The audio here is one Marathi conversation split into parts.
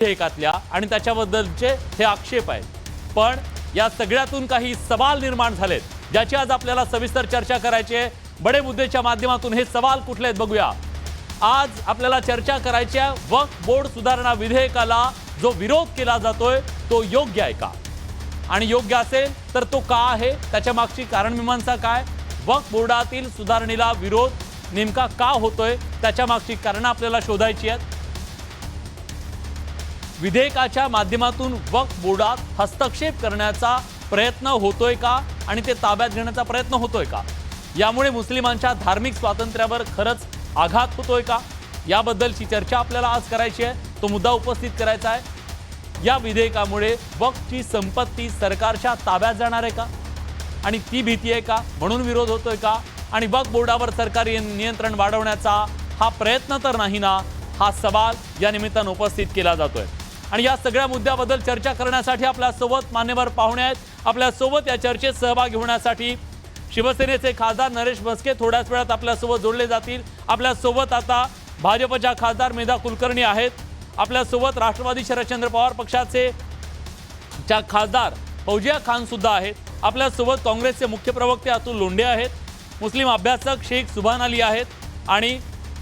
विधेयकातल्या आणि त्याच्याबद्दलचे हे आक्षेप आहेत. पण या सगळ्यातून काही सवाल निर्माण झालेत ज्याची आज आपल्याला सविस्तर चर्चा करायची आहे. बडे मुद्देच्या माध्यमातून हे सवाल कुठले आहेत बघूया. आज आपल्याला चर्चा करायची आहे वक्फ बोर्ड सुधारणा विधेयकाला जो विरोध केला जातोय तो योग्य आहे का, आणि योग्य असेल तर तो का आहे, त्याच्या मागची कारणमीमांसा काय, वक्फ बोर्डातील सुधारणेला विरोध नेमका का होतोय, त्याच्या मागची कारणं आपल्याला शोधायची आहेत. विधेयकाच्या माध्यमातून वक्फ बोर्डात हस्तक्षेप करण्याचा प्रयत्न होतोय का आणि ते ताब्यात घेण्याचा प्रयत्न होतोय का, यामुळे मुस्लिमांच्या धार्मिक स्वातंत्र्यावर खरंच आघात होतोय का, याबद्दलची चर्चा आपल्याला आज करायची आहे. तो मुद्दा उपस्थित करायचा आहे. या विधेयकामुळे वक्फची संपत्ती सरकारच्या ताब्यात जाणार आहे का, आणि ती भीती आहे का म्हणून विरोध होतोय का, आणि वक्फ बोर्डावर सरकारी नियंत्रण वाढवण्याचा हा प्रयत्न तर नाही ना, हा सवाल या निमित्तानं उपस्थित केला जातोय. आणि या सगळ्या मुद्द्याबद्दल चर्चा करण्यासाठी आपल्यासोबत मान्यवर पाहुणे आहेत. आपल्यासोबत या चर्चेत सहभागी होण्यासाठी शिवसेनेचे खासदार नरेश म्हस्के थोड्याच वेळात आपल्यासोबत जोडले जातील. आपल्यासोबत आता भाजपच्या खासदार मेधा कुलकर्णी आहेत. आपल्यासोबत राष्ट्रवादी शरदचंद्र पवार पक्षाचे खासदार फौजिया खान सुद्धा आहेत. आपल्यासोबत काँग्रेसचे मुख्य प्रवक्ते अतुल लोंढे आहेत. मुस्लिम अभ्यासक शेख सुभान अली आहेत आणि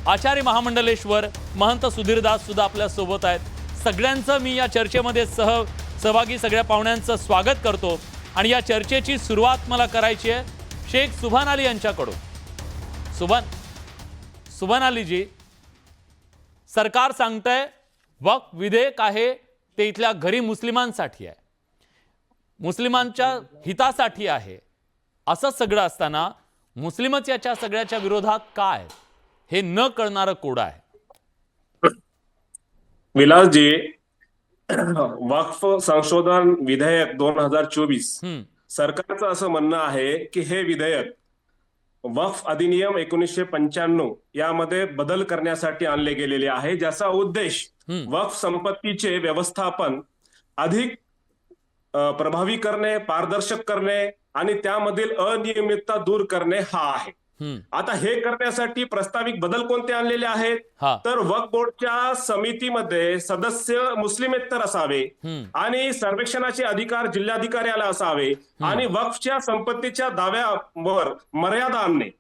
आचार्य महामंडलेश्वर महंत सुधीरदास सुद्धा आपल्यासोबत आहेत. सगळ्यांचं मी या चर्चेमध्ये सहभागी सगळ्या पाहुण्यांचं स्वागत करतो. आणि या चर्चेची सुरुवात मला करायची आहे शेख सुभान अली यांच्याकडून. सुभान अलीजी, सरकार सांगतंय वक्फ विधेयक आहे ते इथल्या घरी मुस्लिमांसाठी आहे, मुस्लिमांच्या हितासाठी आहे. असं सगळं असताना मुस्लिमच याच्या सगळ्याच्या विरोधात काय, हे न कळणारं कोड आहे. विलासजी, वक्फ संशोधन विधेयक 2024 सरकारचं असं म्हणणं आहे की हे विधेयक वक्फ अधिनियम 1995 यामध्ये बदल करण्यासाठी आणले गेलेले आहे, ज्याचा उद्देश वक्फ संपत्तीचे व्यवस्थापन अधिक प्रभावी करणे, पारदर्शक करणे आणि त्यामधील अनियमितता दूर करणे हा आहे. आता हे करण्यासाठी प्रस्तावित बदल कोणते आणलेले आहेत, तर वक्फ बोर्डच्या समितीमध्ये सदस्य मुस्लिमेतर असावे आणि सर्वेक्षणाचे अधिकार जिल्हाधिकाऱ्याला असावे आणि वक्फच्या संपत्तीच्या दाव्यावर मर्यादा आणणे.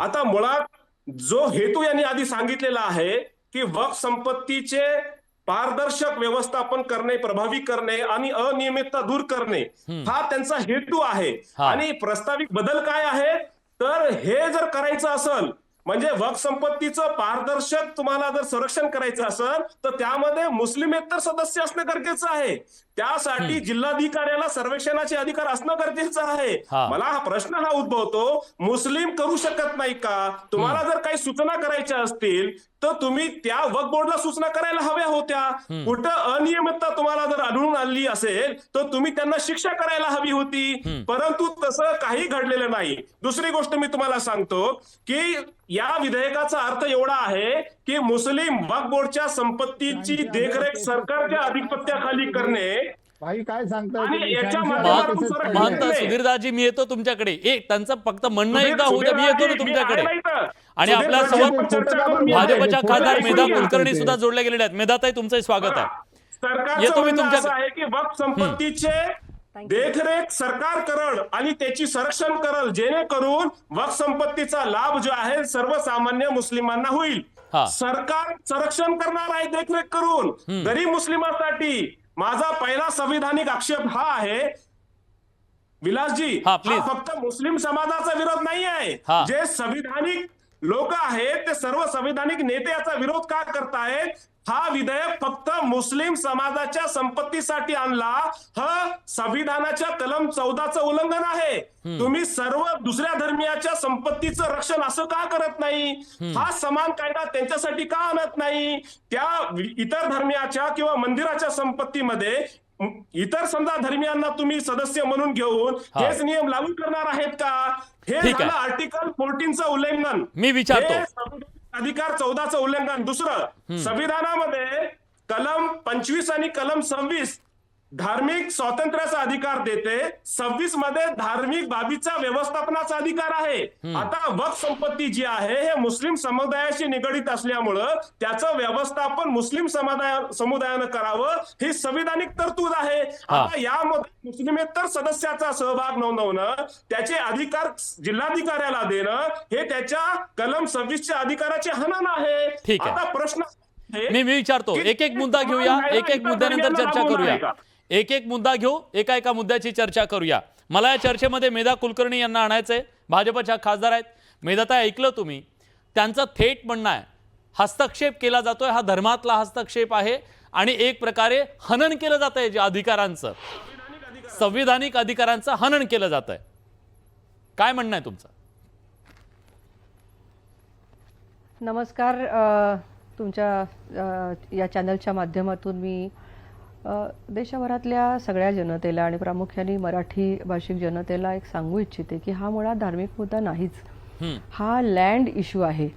आता मुळात जो हेतू यांनी आधी सांगितलेला आहे की वक्फ संपत्तीचे पारदर्शक व्यवस्थापन करणे, प्रभावी करणे आणि अनियमितता दूर करणे हा त्यांचा हेतू आहे. आणि प्रस्तावित बदल काय आहे, तर हे जर करायचं असेल म्हणजे वक्फ संपत्तीचं पारदर्शक तुम्हाला जर संरक्षण करायचं असेल तर त्यामध्ये मुस्लिमेतर सदस्य असणं गरजेचं आहे. त्यासाठी जिल्हाधिकाऱ्याला सर्वेक्षणाचे अधिकार असणं गरजेचं आहे. मला हा प्रश्न हा उद्भवतो, मुस्लिम करू शकत नाही का? तुम्हाला जर काही सूचना करायच्या असतील तर तुम्ही त्या वक्फ बोर्डला सूचना करायला हव्या होत्या. कुठं अनियमितता तुम्हाला जर आढळून आली असेल तर तुम्ही त्यांना शिक्षा करायला हवी होती, परंतु तसं काही घडलेलं नाही. दुसरी गोष्ट मी तुम्हाला सांगतो की या विधेयकाचा अर्थ एवढा आहे की मुस्लिम वक्फ बोर्डच्या संपत्तीची देखरेख सरकारच्या अधिपत्याखाली करणे. काय सांगतात महंत सुधीरदासजी, मी येतो तुमच्याकडे. त्यांचं फक्त म्हणणं एकदा होऊ द्या, मी येतो ना तुमच्याकडे. आणि आपल्यासोबत भाजपच्या खासदार मेधा कुलकर्णी सुद्धा जोडले गेलेले आहेत. मेधाताई, तुमचं स्वागत आहे. येतो मी तुमच्याकडे. की वक्फ संपत्तीचे देखरेख सरकार करल आणि त्याची संरक्षण करल, जेणेकरून वक्फ संपत्तीचा लाभ जो आहे सर्वसामान्य मुस्लिमांना होईल. सरकार संरक्षण करणार आहे देखरेख करून गरीब मुस्लिमांसाठी. माझा पहिला संविधानिक आक्षेप हा आहे विलासजी, हा फक्त मुस्लिम समाजाचा विरोध नाही आहे. जे संविधानिक लोक आहेत ते सर्व संविधानिक नेते याचा विरोध का करतायत? हा विधेयक फक्त मुस्लिम समाजाच्या संपत्तीसाठी आणला, हा संविधानाच्या कलम 14चं उल्लंघन आहे. तुम्ही सर्व दुसऱ्या धर्मियाच्या संपत्तीचं रक्षण असं का करत नाही? हा समान कायदा त्यांच्यासाठी का आणत नाही? त्या इतर धर्मियाच्या किंवा मंदिराच्या संपत्तीमध्ये इतर समजा धर्मियांना तुम्ही सदस्य म्हणून घेऊन हेच नियम लागू करणार आहेत का? हे झालं आर्टिकल 14चं उल्लंघन. मी विचारतो, अधिकार 14चं उल्लंघन. दुसरं, संविधानामध्ये कलम 25 आणि कलम 26 धार्मिक स्वातंत्र्याचा अधिकार देते, 26 मध्ये धार्मिक बाबीचा व्यवस्थापनाचा अधिकार आहे. आता वक्फ संपत्ती जी आहे हे मुस्लिम समुदायाशी निगडीत असल्यामुळं त्याचं व्यवस्थापन मुस्लिम समुदायानं करावं ही संविधानिक तरतूद आहे. आता यामध्ये मुस्लिमेतर सदस्याचा सहभाग नोंदवणं, त्याचे अधिकार जिल्हाधिकाऱ्याला देणं हे त्याच्या कलम 26च्या अधिकाराचे हनन आहे. आता प्रश्न मी विचारतो, एक एक मुद्दा घेऊया, एक एक मुद्द्यानंतर चर्चा करूया. एक एक मुद्दा घेऊ, एका एका मुद्द्याची चर्चा करूया. मला या चर्चेमध्ये मेधा कुलकर्णी यांना आणायचंय, भाजपच्या खासदार आहेत. मेधाताई, ऐकलं तुम्ही, त्यांचं थेट म्हणणं आहे हस्तक्षेप केला जातोय, हा धर्मातला हस्तक्षेप आहे आणि एक प्रकारे हनन केलं जात आहे जे अधिकारांचं, संविधानिक अधिकारांचं हनन केलं जात आहे. काय म्हणणं आहे तुमचं? नमस्कार. तुमच्या या चॅनलच्या माध्यमातून मी देशभरातल्या सगळ्या जनतेला आणि प्रामुख्याने मराठी भाषिक जनतेला एक सांगू इच्छिते की हा मुळात धार्मिक मुद्दा नाहीच. हा लँड इश्यू आहे.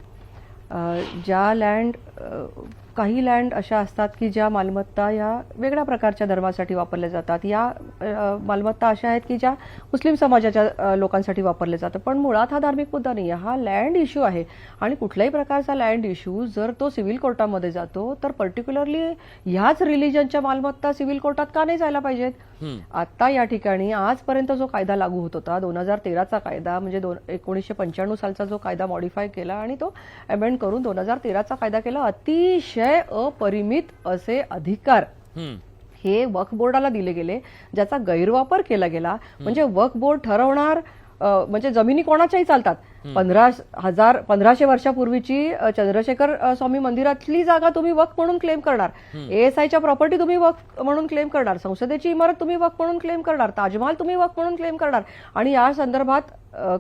काही लँड अशा असतात की ज्या मालमत्ता या वेगळ्या प्रकारच्या धर्मासाठी वापरल्या जातात. या मालमत्ता अशा आहेत की ज्या मुस्लिम समाजाच्या लोकांसाठी वापरले जातात. पण मुळात हा धार्मिक मुद्दा नाही आहे, हा लँड इश्यू आहे. आणि कुठल्याही प्रकारचा लँड इश्यू जर तो सिव्हिल कोर्टामध्ये जातो तर पर्टिक्युलरली ह्याच रिलिजनच्या मालमत्ता सिव्हिल कोर्टात का नाही जायला पाहिजेत? आता या ठिकाणी आजपर्यंत जो कायदा लागू होत होता 2013चा कायदा, म्हणजे 1995 सालचा जो कायदा मॉडिफाय केला आणि तो अमेंड करून 2013चा कायदा केला, अतिशय अपरिमित असे अधिकार हे वक्फ बोर्डाला दिले गेले, ज्याचा गैरवापर केला गेला. म्हणजे वक्फ बोर्ड ठरवणार, म्हणजे जमिनी कोणाच्याही चालतात. 1500 वर्षापूर्वीची चंद्रशेखर स्वामी मंदिरातली जागा तुम्ही वक्फ म्हणून क्लेम करणार, ASIच्या प्रॉपर्टी तुम्ही वक्फ म्हणून क्लेम करणार, संसदेची इमारत तुम्ही वक्फ म्हणून क्लेम करणार, ताजमहाल तुम्ही वक्फ म्हणून क्लेम करणार. आणि या संदर्भात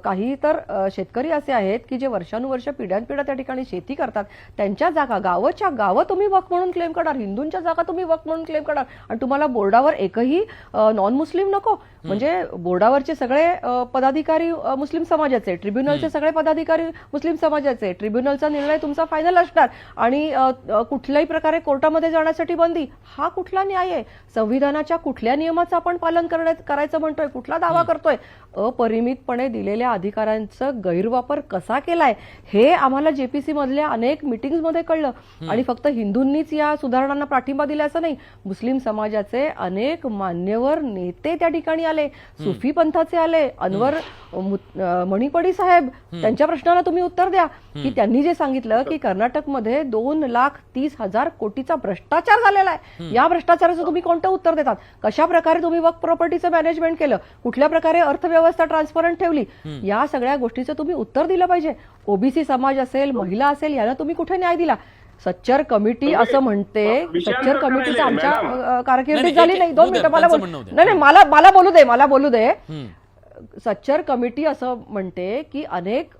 काही तर शेतकरी असे आहेत की जे वर्षानुवर्ष पिढ्यानपिढ्या त्या ठिकाणी शेती करतात, त्यांच्या जागा गावाच्या गावं तुम्ही वक्फ म्हणून क्लेम करणार, हिंदूंच्या जागा तुम्ही वक्फ म्हणून क्लेम करणार. आणि तुम्हाला बोर्डावर एकही नॉन मुस्लिम नको. म्हणजे बोर्डावरचे सगळे पदाधिकारी मुस्लिम समाजाचे, ट्रिब्युनलचे सगळे पदाधिकारी मुस्लिम समाजाचे, ट्रिब्युनलचा निर्णय तुमचा फायनल असणार आणि कुठल्याही प्रकारे कोर्टामध्ये जाण्यासाठी बंदी. हा कुठला न्याय आहे? संविधानाच्या कुठल्या नियमाचं आपण पालन करायचं म्हणतोय? कुठला दावा करतोय? अपरिमितपणे दिलेल्या अधिकारांचं गैरवापर कसा केलाय हे आम्हाला JPC मधल्या अनेक मीटिंग्समध्ये कळलं. आणि फक्त हिंदूंनीच या सुधारणांना पाठिंबा दिला असं नाही, मुस्लिम समाजाचे अनेक मान्यवर नेते त्या ठिकाणी आले, सुफी पंथाचे आले, अनवर मणिपडी साहेब, त्यांच्या प्रश्नाला तुम्ही उत्तर द्या की त्यांनी जे सांगितलं की कर्नाटकमध्ये 2,30,000 कोटीचा भ्रष्टाचार झालेला आहे. या भ्रष्टाचाराचं तुम्ही कोणतं उत्तर देतात? कशा प्रकारे तुम्ही वक्फ प्रॉपर्टीचं मॅनेजमेंट केलं? कुठल्या प्रकारे अर्थव्यवस्था ट्रान्सपरंट ठेवली? या सगळ्या गोष्टीचं तुम्ही उत्तर दिलं पाहिजे. ओबीसी समाज असेल, महिला असेल, यांना तुम्ही कुठे न्याय दिला? सच्चर कमिटी असं म्हणते, सच्चर कमिटीचं आमच्या कारकिर्दीत झाली नाही. 2 मिनिटं मला बोलू नाही, मला बोलू दे. सच्चर कमिटी असं म्हणते की अनेक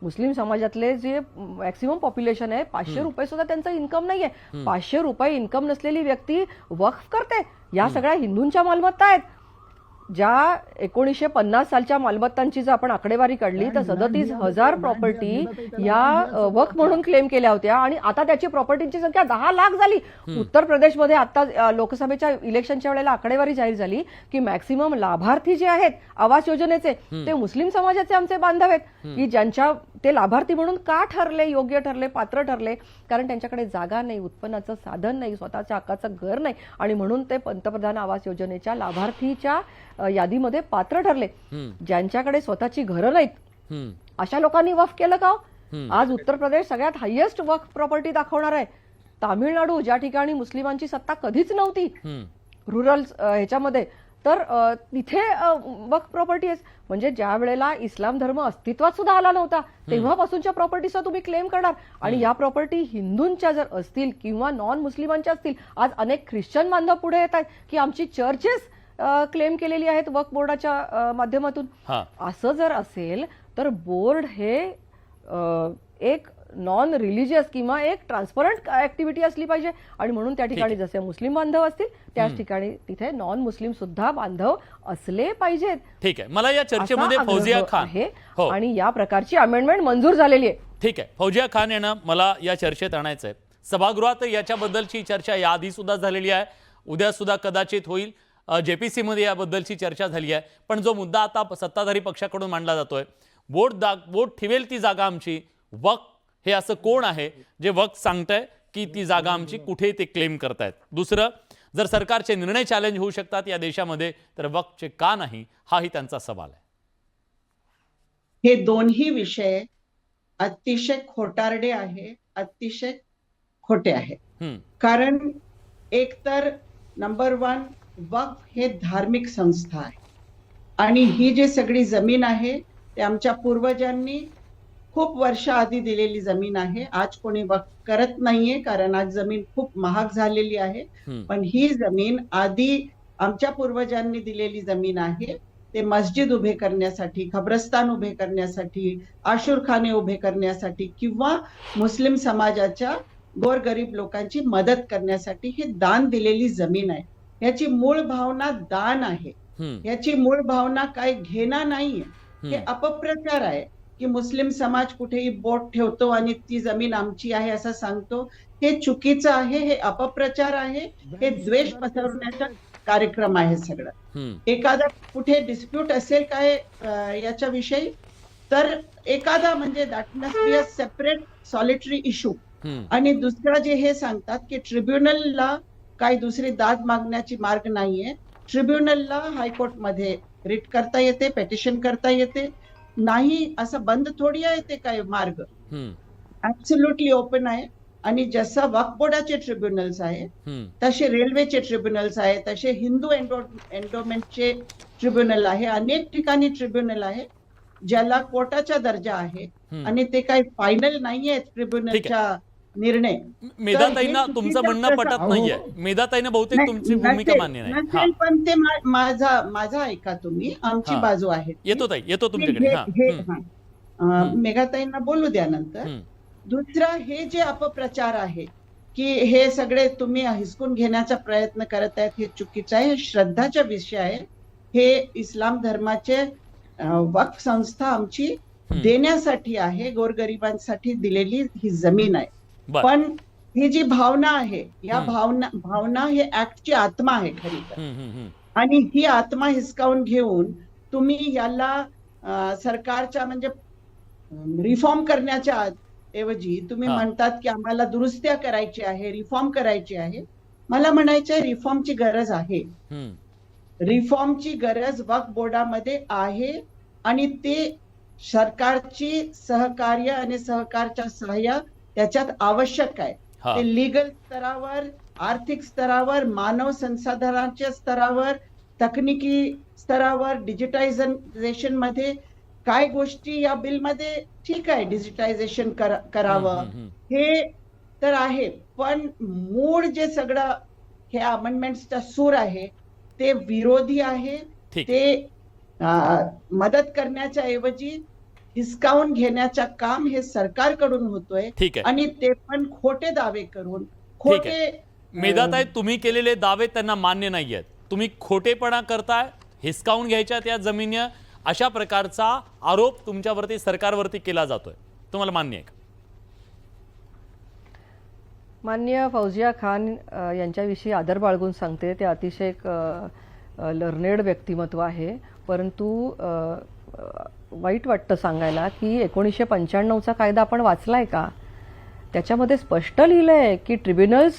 मुस्लिम समाजातले जे मॅक्सिमम पॉप्युलेशन आहे 500 रुपये सुद्धा त्यांचं इन्कम नाहीये. 500 रुपये इन्कम नसलेली व्यक्ती वक्फ करते. या सगळ्या हिंदूंच्या मालमत्ता आहेत. ज्या 1950 सालच्या मालमत्तांची जर आपण आकडेवारी काढली तर 37,000 प्रॉपर्टी या वक्फ म्हणून क्लेम केल्या होत्या आणि आता त्याची प्रॉपर्टीची संख्या 10 लाख झाली. उत्तर प्रदेशमध्ये आता लोकसभेच्या इलेक्शनच्या वेळेला आकडेवारी जाहीर झाली की मॅक्सिमम लाभार्थी जे आहेत आवास योजनेचे ते मुस्लिम समाजाचे आमचे बांधव आहेत की ज्यांच्या ते लाभार्थी म्हणून का ठरले, योग्य ठरले, पात्र ठरले? कारण त्यांच्याकडे जागा नाही, उत्पन्नाचं साधन नाही, स्वतःच्या हक्काचं घर नाही आणि म्हणून ते पंतप्रधान आवास योजनेच्या लाभार्थीच्या यादीमध्ये पात्र ठरले. ज्यांच्याकडे स्वतःची घरं नाहीत अशा लोकांनी वक्फ केलं का? आज उत्तर प्रदेश सगळ्यात हायेस्ट वक्फ प्रॉपर्टी दाखवणार आहे. तामिळनाडू, ज्या ठिकाणी मुस्लिमांची सत्ता कधीच नव्हती रुरल ह्याच्यामध्ये, तर तिथे वक्फ प्रॉपर्टी आहे. म्हणजे ज्या वेळेला इस्लाम धर्म अस्तित्वात सुद्धा आला नव्हता तेव्हापासूनच्या प्रॉपर्टीचा तुम्ही क्लेम करणार. आणि या प्रॉपर्टी हिंदूंच्या जर असतील किंवा नॉन मुस्लिमांच्या असतील, आज अनेक ख्रिश्चन बांधव पुढे येत आहेत की आमची चर्चेस क्लेम केलेली आहेत वक्फ बोर्डाच्या माध्यमातून. असं जर असेल तर बोर्ड हे एक नॉन रिलिजियस किंवा एक ट्रान्सपरंट ऍक्टिव्हिटी असली पाहिजे. आणि म्हणून त्या ठिकाणी जसे मुस्लिम बांधव असतील त्याच ठिकाणी तिथे नॉन मुस्लिम सुद्धा बांधव असले पाहिजेत. ठीक आहे. मला या चर्चेमध्ये फौजिया खान आहे आणि या प्रकारची अमेंडमेंट मंजूर झालेली आहे. ठीक आहे. फौजिया खान यांना मला या चर्चेत आणायचं आहे. सभागृहात याच्याबद्दलची चर्चा याआधी सुद्धा झालेली आहे. उद्या सुद्धा कदाचित होईल. JPC मध्ये याबद्दलची चर्चा झाली आहे. पण जो मुद्दा आता सत्ताधारी पक्षाकडून मांडला जातोय, वोट ठेवेल ती जागा आमची, वक्फ हे असं कोण आहे जे वक्फ सांगतंय की ती जागा आमची, कुठे ते क्लेम करतायत. दुसरं, जर सरकारचे निर्णय चॅलेंज होऊ शकतात या देशामध्ये तर वक्फचे का नाही, हाही त्यांचा सवाल आहे. हे दोन्ही विषय अतिशय खोटारडे आहे, अतिशय खोटे आहे. कारण एकतर नंबर 1, वक्फ हे धार्मिक संस्था आहे आणि ही जी सगळी जमीन आहे ते आमच्या पूर्वजांनी खूप वर्ष आधी दिलेली जमीन आहे. आज कोणी वक्फ करत नाहीये कारण आज जमीन खूप महाग झालेली आहे. पण ही जमीन आधी आमच्या पूर्वजांनी दिलेली जमीन आहे. ते मस्जिद उभे करण्यासाठी, खबरस्तान उभे करण्यासाठी, आशुरखाने उभे करण्यासाठी किंवा मुस्लिम समाजाच्या गोरगरीब लोकांची मदत करण्यासाठी हे दान दिलेली जमीन आहे. याची मूळ भावना दान आहे. याची मूळ भावना काय घेणं नाहीये. हे अपप्रचार आहे की मुस्लिम समाज कुठेही बोट ठेवतो आणि ती जमीन आमची आहे असं सांगतो. हे चुकीचं आहे, हे अपप्रचार आहे, हे द्वेष पसरवण्याचा कार्यक्रम आहे सगळं. एखादा कुठे डिस्प्यूट असेल काय याच्याविषयी तर एखादा म्हणजे that must be a separate solitary issue. आणि दुसरं जे हे सांगतात की ट्रिब्युनलला काही दुसरी दाद मागण्याची मार्ग नाहीये. ट्रिब्युनलला हायकोर्टमध्ये रिट करता येते, पेटिशन करता येते. नाही असं बंद थोडी आहे ते काय मार्ग, ऍब्सोल्युटली ओपन आहे. आणि जसं वक्फ बोर्डाचे ट्रिब्युनल्स आहे तसे रेल्वेचे ट्रिब्युनल्स आहे, तसे हिंदू एन्डोमेंटचे ट्रिब्युनल आहे. अनेक ठिकाणी ट्रिब्युनल आहे ज्याला कोर्टाचा दर्जा आहे आणि ते काही फायनल नाहीये ट्रिब्युनलच्या निर्णय. मेधाताईंना तुमचं म्हणणं पटत नाहीये. मेधाताईंना बहुतेक तुमची भूमिका मान्य नाही. पण ते माझा ऐका तुम्ही, आमची बाजू आहे. येतो तुमच्याकडे. मेघाताईंना बोलू द्या नंतर. दुसरा, हे जे अपप्रचार आहे की हे सगळे तुम्ही हिसकून घेण्याचा प्रयत्न करत आहेत, हे चुकीचं आहे. हे श्रद्धाचा विषय आहे. हे इस्लाम धर्माचे वक्फ संस्था आमची देण्यासाठी आहे, गोरगरिबांसाठी दिलेली ही जमीन आहे. पण ही जी भावना आहे, या भावना हे ऍक्टची आत्मा आहे खरी तर. आणि ही आत्मा हिसकावून घेऊन तुम्ही याला सरकारच्या म्हणजे रिफॉर्म करण्याच्या ऐवजी तुम्ही म्हणतात की आम्हाला दुरुस्त्या करायची आहे, रिफॉर्म करायची आहे. मला म्हणायचंय रिफॉर्मची गरज आहे. रिफॉर्मची गरज वक्फ बोर्डामध्ये आहे आणि ते सरकारची सहकार्य आणि सहकारच्या सहाय्य त्याच्यात आवश्यक आहे. ते लीगल स्तरावर, आर्थिक स्तरावर, मानव संसाधनाच्या स्तरावर, तकनिकी स्तरावर, डिजिटायझेशन मध्ये काय गोष्टी या बिलमध्ये ठीक आहे, डिजिटायझेशन करावं हे तर आहे. पण मूळ जे सगळं हे अमेंडमेंटचा सूर आहे ते विरोधी आहे. ते मदत करण्याच्या ऐवजी हिसकावून घेण्याचं काम हे सरकारकडून होतोय आणि ते पण खोटे दावे करून. खोटे. मेधाताई, तुम्ही केलेले दावे त्यांना मान्य नाहीयेत. तुम्ही खोटेपणा करताय, हिसकावून घ्यायच्या त्या जमिनी, अशा प्रकारचा आरोप तुमच्यावरती, सरकारवरती केला जातोय. तुम्हाला मान्य आहे का? मान्य फौजिया खान यांच्याविषयी आदर बाळगून सांगते. ते अतिशय एक लर्नेड व्यक्तिमत्व आहे. परंतु वाईट वाटतं सांगायला की 1995चा कायदा आपण वाचलाय का? त्याच्यामध्ये स्पष्ट लिहिलंय की tribunal's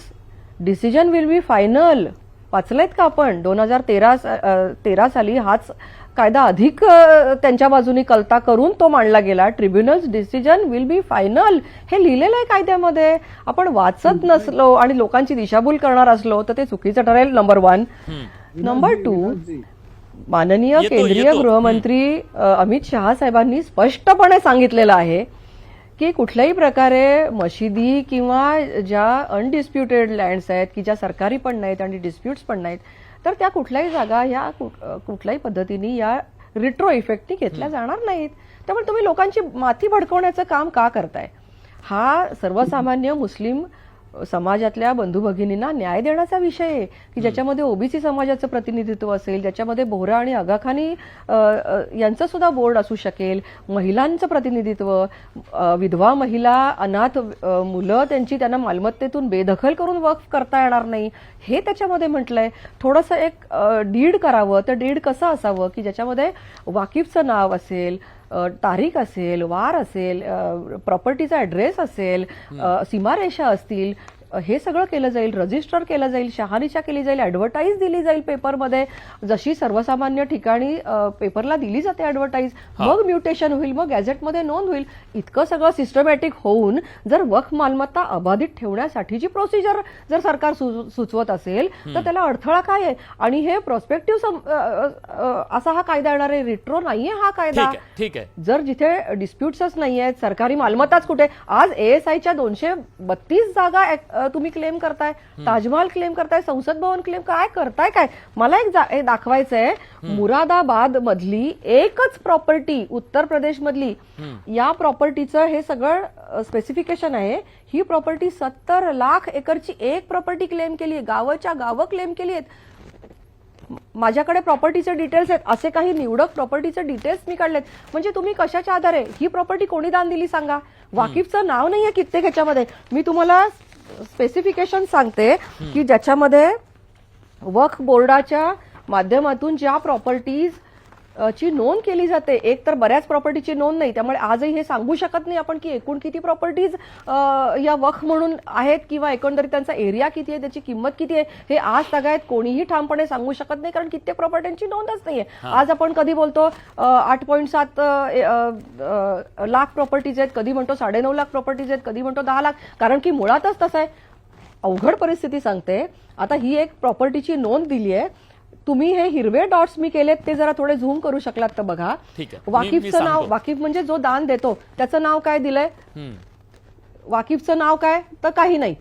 decision will be final. वाचलायत का आपण? 2013 साली हाच कायदा अधिक त्यांच्या बाजूने कलता करून तो मांडला गेला. Tribunals decision will be final हे लिहिलेलं आहे कायद्यामध्ये. आपण वाचत नसलो आणि लोकांची दिशाभूल करणार असलो तर ते चुकीचं ठरेल. नंबर 1. नंबर 2, माननीय केंद्रीय गृहमंत्री अमित शहा साहेबांनी स्पष्टपणे सांगितलेलं आहे की कुठल्याही प्रकारे मशिदी किंवा ज्या अनडिस्प्युटेड लँड्स आहेत की ज्या सरकारी पण नाहीत आणि डिस्प्युट्स पण नाहीत तर त्या कुठल्याही जागा या कुठल्याही पद्धतीने या रिट्रो इफेक्टनी घेतल्या जाणार नाहीत. त्यामुळे तुम्ही लोकांची माथी भडकवण्याचं काम का करताय? हा सर्वसामान्य मुस्लिम समाजातल्या बंधू भगिनींना न्याय देण्याचा विषय आहे की ज्याच्यामध्ये ओबीसी समाजाचं प्रतिनिधित्व असेल, ज्याच्यामध्ये बोहरा आणि आगाखानी यांचं सुद्धा बोर्ड असू शकेल, महिलांचं प्रतिनिधित्व, विधवा महिला, अनाथ मुलं त्यांना मालमत्तेतून बेदखल करून वक्फ करता येणार नाही हे त्याच्यामध्ये म्हटलंय. थोडंसं एक डीड करावं, तर डीड कसं असावं की ज्याच्यामध्ये वाकिफचं नाव असेल, तारीख असेल, वार असेल, प्रॉपर्टीचा ॲड्रेस असेल, सीमारेषा असतील, हे सगळं केलं जाईल, रजिस्टर केलं जाईल, शहानिशा केली जाईल, ॲडव्हर्टाईज दिली जाईल पेपरमध्ये, जशी सर्वसामान्य ठिकाणी पेपरला दिली जाते ॲडव्हर्टाईज, मग म्युटेशन होईल, मग गॅझेटमध्ये नोंद होईल. इतकं सगळं सिस्टमॅटिक होऊन जर वक्फ मालमत्ता अबाधित ठेवण्यासाठीची प्रोसिजर जर सरकार सुचवत असेल तर त्याला अडथळा काय आहे? आणि हे प्रोस्पेक्टिव्ह असा हा कायदा येणार आहे, रिट्रो नाहीये हा कायदा. ठीक आहे. जर जिथे डिस्प्युट्सच नाहीयेत, सरकारी मालमत्ताच कुठे, आज ASIच्या 232 जागा तुम्ही क्लेम करताय, ताजमहाल क्लेम करताय, संसद भवन क्लेम काय करताय काय? मला एक दाखवायचंय, मुरादाबाद मधली एकच प्रॉपर्टी, उत्तर प्रदेश मधली, या प्रॉपर्टीचं हे सगळं स्पेसिफिकेशन आहे. ही प्रॉपर्टी 70 लाख एकरची एक प्रॉपर्टी क्लेम केली आहे, गावाच्या गावं क्लेम केली आहेत. माझ्याकडे प्रॉपर्टीचे डिटेल्स आहेत, असे काही निवडक प्रॉपर्टीचे डिटेल्स मी काढलेत. म्हणजे तुम्ही कशाच्या आधारे ही प्रॉपर्टी कोणी दान दिली सांगा? वाकिफचं नाव नाहीये कित्येक ह्याच्यामध्ये. मी तुम्हाला स्पेसिफिकेशन सांगते की ज्याच्यामध्ये वक्फ बोर्डाच्या माध्यमातून ज्या प्रॉपर्टीज ची नोंद केली जाते, एक तर बऱ्याच प्रॉपर्टीची नोंद नाही, त्यामुळे आजही हे सांगू शकत नाही आपण की एकूण किती प्रॉपर्टीज या वक्फ म्हणून आहेत किंवा एकंदरीत त्यांचा एरिया किती आहे, त्याची किंमत किती आहे, हे आज सगळ्यात कोणीही ठामपणे सांगू शकत नाही, कारण कित्येक प्रॉपर्टींची नोंदच नाहीये. आज आपण कधी बोलतो 8.7 लाख प्रॉपर्टीज आहेत, कधी म्हणतो 9.5 लाख प्रॉपर्टीज आहेत, कधी म्हणतो 10 लाख, कारण की मुळातच तसं आहे. अवघड परिस्थिती सांगते. आता ही एक प्रॉपर्टीची नोंद दिली आहे, तुम्ही हे हिरवे डॉट्स मी केलेत ते जरा थोडे झूम करू शकलात तर बघा. वाकिफचं नाव, वाकिफ म्हणजे जो दान देतो त्याचं नाव काय दिलंय? वाकिफचं नाव काय? तर काही नाही.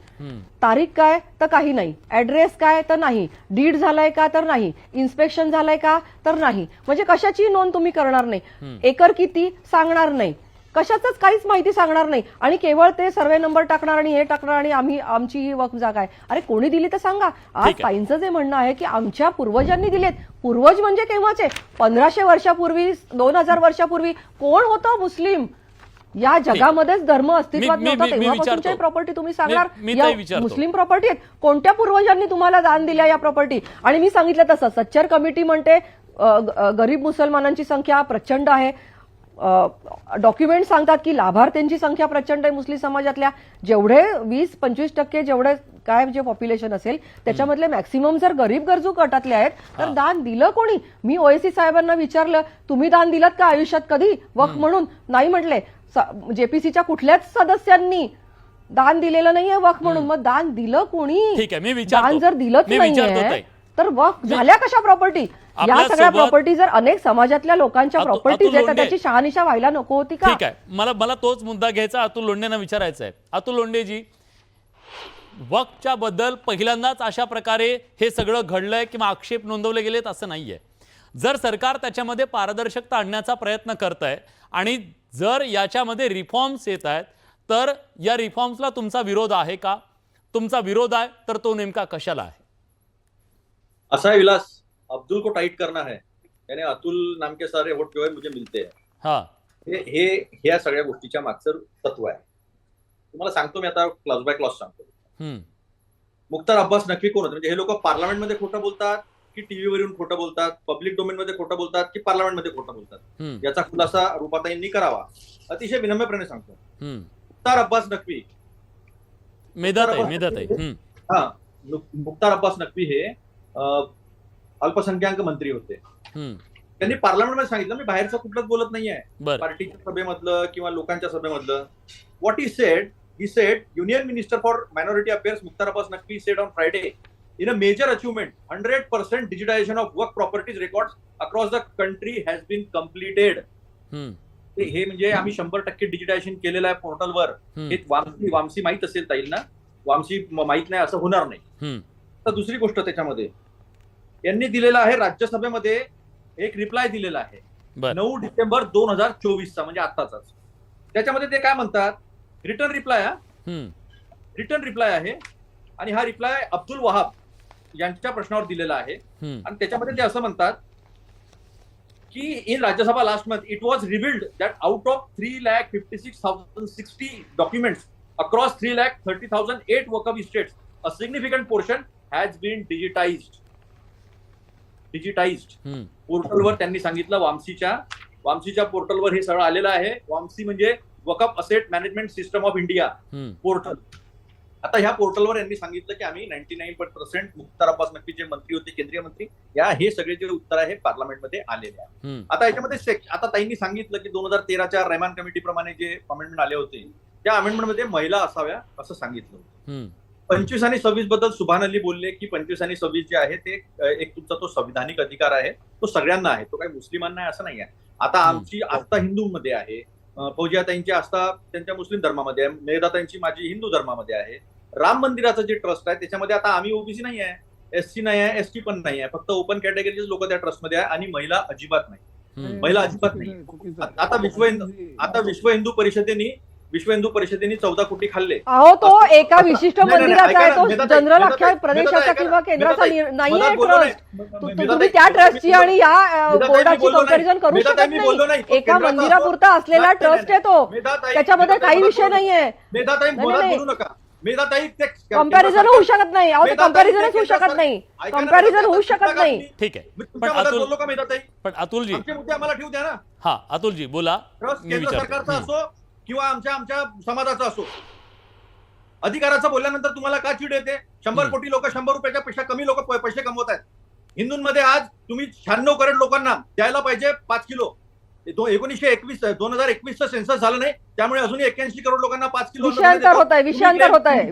तारीख काय? तर काही नाही. ऍड्रेस काय? तर नाही. डीड झालाय का? तर नाही. इन्स्पेक्शन झालंय का? तर नाही. म्हणजे कशाची नोंद तुम्ही करणार नाही, एकर किती सांगणार नाही, कशाचंच काहीच माहिती सांगणार नाही, आणि केवळ ते सर्वे नंबर टाकणार आणि हे टाकणार आणि आमची ही वक्फ जागा आहे. अरे कोणी दिली तर सांगा. आज ताईंचं जे म्हणणं आहे की आमच्या पूर्वजांनी दिलेत, पूर्वज म्हणजे केव्हाचे? 1500 वर्षापूर्वी, 2000 वर्षापूर्वी कोण होतं मुस्लिम? या जगामध्येच धर्म अस्तित्वात नव्हता तेव्हापासूनची प्रॉपर्टी तुम्ही सांगणार या मुस्लिम प्रॉपर्टी आहेत. कोणत्या पूर्वजांनी तुम्हाला दान दिल्या या प्रॉपर्टी? आणि मी सांगितलं तसं सच्चर कमिटी म्हणते गरीब मुसलमानांची संख्या प्रचंड आहे. डॉक्युमेंट सांगतात की लाभार्थ्यांची संख्या प्रचंड आहे मुस्लिम समाजातल्या. जेवढे 20-25% जेवढे काय जे पॉप्युलेशन असेल त्याच्यामधले मॅक्सिमम जर गरीब गरजू गटातले आहेत तर दान दिलं कोणी? मी ओएसी साहेबांना विचारलं, तुम्ही दान दिलं का आयुष्यात कधी वक्फ म्हणून? नाही म्हटले. जेपीसीच्या कुठल्याच सदस्यांनी दान दिलेलं नाहीये वक्फ म्हणून. मग दान दिलं कोणी? दान जर दिलंच नाहीये तर वक्फ झाल्या कशा प्रॉपर्टी? या सगळ्या प्रॉपर्टी जर अनेक समाजातल्या लोकांच्या प्रॉपर्टीज आहेत, त्याची शहानिशा व्हायला नको होती का? ठीक आहे, मला तोच मुद्दा घ्यायचा, अतुल लोंढेंना विचारायचा आहे. अतुल लोंढेजी, वक्फच्या बद्दल पहिल्यांदाच अशा प्रकारे हे सगळं घडलंय किंवा आक्षेप नोंदवले गेलेत असं नाहीये. जर सरकार त्याच्यामध्ये पारदर्शकता आणण्याचा प्रयत्न करत आहे आणि जर याच्यामध्ये रिफॉर्म्स येत आहेत तर या रिफॉर्म्सला तुमचा विरोध आहे का? तुमचा विरोध आहे तर तो नेमका कशाला आहे? असा विलास, अब्दुल को टाइट करना है, यानी अतुल नाम के सारे वोट जो है मुझे मिलते हैं. हाँ, हे ह्या सगळ्या गोष्टीच्या मागचं तत्व आहे. तुम्हाला सांगतो मी आता क्लॉज बाय क्लॉज सांगतो. मुख्तार अब्बास नक्वी कोण होते? म्हणजे हे लोक पार्लमेंटमध्ये खोटं बोलतात की टीव्हीवर येऊन खोटं बोलतात, पब्लिक डोमेनमध्ये खोटं बोलतात की पार्लमेंटमध्ये खोटं बोलतात, याचा खुलासा रुपाताईंनी करावा. अतिशय विनम्रपणे सांगतो. मुख्तार अब्बास नक्वी, मुख्तार अब्बास नक्वी हे अल्पसंख्याक मंत्री होते. त्यांनी पार्लमेंटमध्ये सांगितलं, मी बाहेरचं कुठलंच बोलत नाहीये, पार्टीच्या सभेमधलं किंवा लोकांच्या सभेमधलं. What he said union minister for minority affairs Mukhtar Abbas Naqvi said on Friday, in a major achievement, 100% digitization of work properties records across the country has been completed. हे म्हणजे आम्ही 100% डिजिटायझेशन केलेलं आहे पोर्टलवर. हे वामसी माहित असेल ताईंना, वामसी माहित नाही असं होणार नाही. तर दुसरी गोष्ट त्याच्यामध्ये यांनी दिलेला आहे, राज्यसभेमध्ये एक रिप्लाय दिलेला आहे 9 डिसेंबर 2024 चा, म्हणजे आत्ताचाच. त्याच्यामध्ये ते काय म्हणतात? रिटर्न रिटर्न रिप्लाय आहे आणि हा रिप्लाय अब्दुल वहाब यांच्या प्रश्नावर दिलेला आहे. आणि त्याच्यामध्ये ते असं म्हणतात की in Rajya Sabha last month it was revealed that out of 3,56,060 documents across 3,30,008 Waqf estates a significant portion has been digitised. पोर्टलवर त्यांनी सांगितलं, वामसीच्या पोर्टलवर हे सगळं आलेलं आहे. वामसी म्हणजे Waqf asset management system of India portal. आता ह्या पोर्टलवर यांनी सांगितलं की आम्ही 99% मुख्तार अब्बास नक्वी जे मंत्री होते, केंद्रीय मंत्री, हे सगळे जे उत्तर आहे पार्लमेंटमध्ये आलेले आहे. आता याच्यामध्ये आता ताईंनी सांगितलं की 2013च्या रहमान कमिटी प्रमाणे जे अमेंडमेंट आले होते त्या अमेंडमेंटमध्ये महिला असाव्या असं सांगितलं होतं. 25 आणि 26 बद्दल सुभान अली बोलले की 25 आणि 26 जे आहे ते एक तुमचा तो संविधानिक अधिकार आहे, तो सगळ्यांना आहे, तो काही मुस्लिमांना आहे असं नाही आहे. आता आमची आस्था हिंदूंमध्ये आहे, फौजियाताईंची आस्था त्यांच्या मुस्लिम धर्मामध्ये आहे, मेधाताईंची माझी हिंदू धर्मामध्ये आहे. राम मंदिराचं जे ट्रस्ट आहे त्याच्यामध्ये आता आम्ही ओबीसी नाही आहे, एससी नाही आहे, एसटी पण नाही आहे, फक्त ओपन कॅटेगरीचे लोक त्या ट्रस्टमध्ये आहे आणि महिला अजिबात नाही. आता विश्व हिंदू परिषदेने 14 कोटी खाल्ले. अहो तो एका विशिष्ट मंदिराचा आहे, तो जनरल अख्ख्या प्रदेशाचा किंवा केंद्राचा नाहीये ट्रस्ट. तुम्ही त्या ट्रस्टची आणि या बोर्डाची कंपॅरिझन करू शकत नाही. एका मंदिरापुरता असलेला ट्रस्ट आहे तो, त्याच्यामध्ये काही विषय नाहीये. कंपॅरिझन होऊ शकत नाही. अहो कंपॅरिझनच होऊ शकत नाही. कंपॅरिझन होऊ शकत नाही. ठीक आहे, पण अतुलजी आम्हाला ठेवू द्या ना. हा अतुलजी बोला. केंद्र सरकारचा असो किंवा आमच्या समाजाचा असो, अधिकाराचं बोलल्यानंतर तुम्हाला का चिड येते? 100 कोटी लोक 100 रुपयाच्या पेक्षा कमी लोक पैसे कमवत आहेत. हिंदूंमध्ये आज तुम्ही 96 करोड लोकांना द्यायला पाहिजे 5 किलो. 2021चं सेन्सस झालं नाही, त्यामुळे अजूनही 81 करोड लोकांना 5 किलो. विषयांतर होत आहे.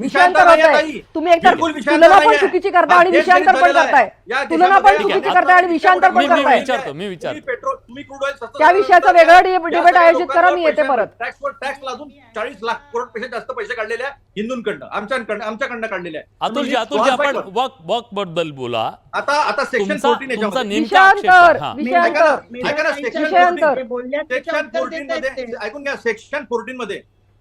तुम्ही एकतर तुलना पण चुकीची करता आणि विषयांतर पण करताय. तुलना पण चुकीची करताय आणि विषयांतर पण करताय. मी विचारतो तुम्ही क्रूड ऑइल त्या विषयाचं वेगळं डिबेट आयोजित करा, मी येते परत. टॅक्स लादून 40 लाख करोड पेक्षा जास्त पैसे काढलेले आहे हिंदूंकडनं, आमच्याकडनं काढलेले आहे. अतुलजी आपण वक्फ बद्दल बोला. आता सेक्शन 14 ऐकून घ्या. सेक्शन 14 मध्ये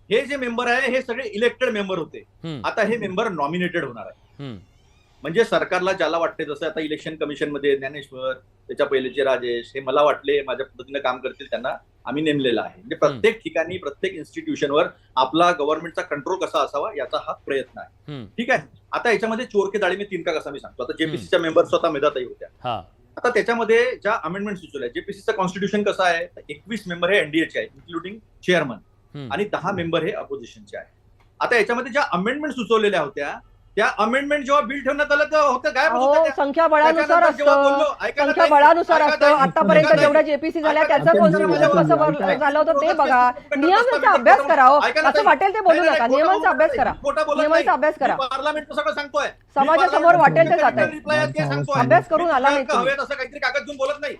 हे जे मेंबर आहे हे सगळे इलेक्टेड मेंबर होते. आता हे मेंबर नॉमिनेटेड होणार आहे. म्हणजे सरकारला ज्याला वाटते, जसं आता इलेक्शन कमिशन मध्ये ज्ञानेश्वर, त्याच्या पहिलेचे राजेश, हे मला वाटले माझ्या पद्धतीने काम करतील, त्यांना आम्ही नेमलेला आहे. म्हणजे प्रत्येक ठिकाणी प्रत्येक इन्स्टिट्यूशनवर आपला गव्हर्नमेंटचा कंट्रोल कसा असावा याचा हा प्रयत्न आहे. ठीक आहे. आता याच्यामध्ये चोर के दाढी में तीन का कसा मी सांगतो. आता जेपीसीच्या मेंबर स्वतः मेधाताई होत्या. आता त्याच्यामध्ये ज्या अमेंडमेंट सुचवल्या, जेपीसीचं कॉन्स्टिट्यूशन कसं आहे, 21 मेंबर हे एनडीएचे आहे इन्क्लुडिंग चेअरमन आणि 10 मेंबर हे अपोजिशनचे आहे. आता याच्यामध्ये ज्या अमेंडमेंट सुचवलेल्या होत्या त्या अमेंडमेंट जेव्हा बिल ठेवण्यात आलं तेव्हा होतं काय, संख्या बळानुसार असतं. आतापर्यंत जेवढ्या जेपीसी झाल्या त्याचं कॉन्स्टिट्यूशन कसं झालं होतं ते बघा. नियमांचा अभ्यास करा. असं वाटेल ते बोलू नका. नियमांचा अभ्यास करा. नियमांचा अभ्यास करा. पार्लमेंट सगळं सांगतोय, समाजासमोर वाटेल ते जात आहे. अभ्यास करून आला नाही. असं काहीतरी कागद घेऊन बोलत नाही.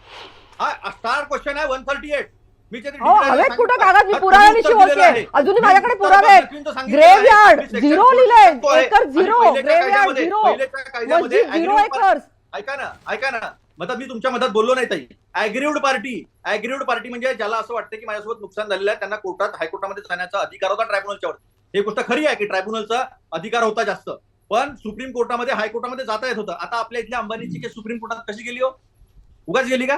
हा स्टार क्वेश्चन आहे 138. हवेत कुठं कागद? मी पुराव्याविषयी बोलते. अजूनही माझ्याकडे पुरावे आहेत. ग्रेव्हयार्ड 0 लिहिलंय, एकर 0, ग्रेव्हयार्ड 0, मस्जिद 0 एकर्स. ऐका ना मग मी तुमच्या मधात बोललो नाही ताई. ऍग्रीव्ड पार्टी म्हणजे ज्याला असं वाटतं की माझ्यासोबत नुकसान झालेलं आहे त्यांना हायकोर्टामध्ये जाण्याचा अधिकार होता ट्रायब्युनलच्या वर. ही गोष्ट खरी आहे की ट्रायब्युनलचा अधिकार होता जास्त, पण सुप्रीम कोर्टामध्ये हायकोर्टामध्ये जाता येत होतं. आता आपल्या इथल्या अंबानीची केस सुप्रीम कोर्टात कशी गेली हो? उगाच गेली का?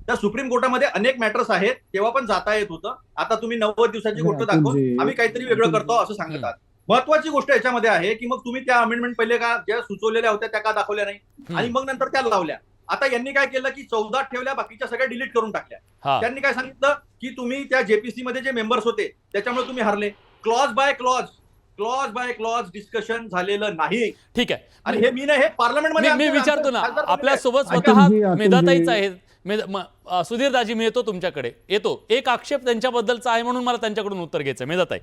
त्या सुप्रीम कोर्टामध्ये अनेक मॅटर्स आहेत, तेव्हा पण जाता येत होतं. आता तुम्ही 90 दिवसाची गोष्ट दाखवून आम्ही काहीतरी वेगळं करतो असं सांगतात. महत्वाची गोष्ट याच्यामध्ये आहे की मग तुम्ही त्या अमेंडमेंट पहिले का ज्या सुचवलेल्या होत्या त्या का दाखवल्या नाही आणि मग नंतर त्या लावल्या. आता यांनी काय केलं की 14 ठेवल्या, बाकीच्या सगळ्या डिलीट करून टाकल्या. त्यांनी काय सांगितलं की तुम्ही त्या जेपीसी मध्ये जे मेंबर्स होते त्याच्यामुळे तुम्ही हरले. क्लॉज बाय क्लॉज डिस्कशन झालेलं नाही. ठीक आहे. आणि हे मी नाही, हे पार्लमेंटमध्ये मी विचारतो ना, आपल्या सोबत स्वतः मेधाताईच आहेत. सुधीर दाजी, मी येतो तुमच्याकडे. एक आक्षेप त्यांच्याबद्दलचा आहे म्हणून मला त्यांच्याकडून उत्तर घ्यायचं. मेधाताई,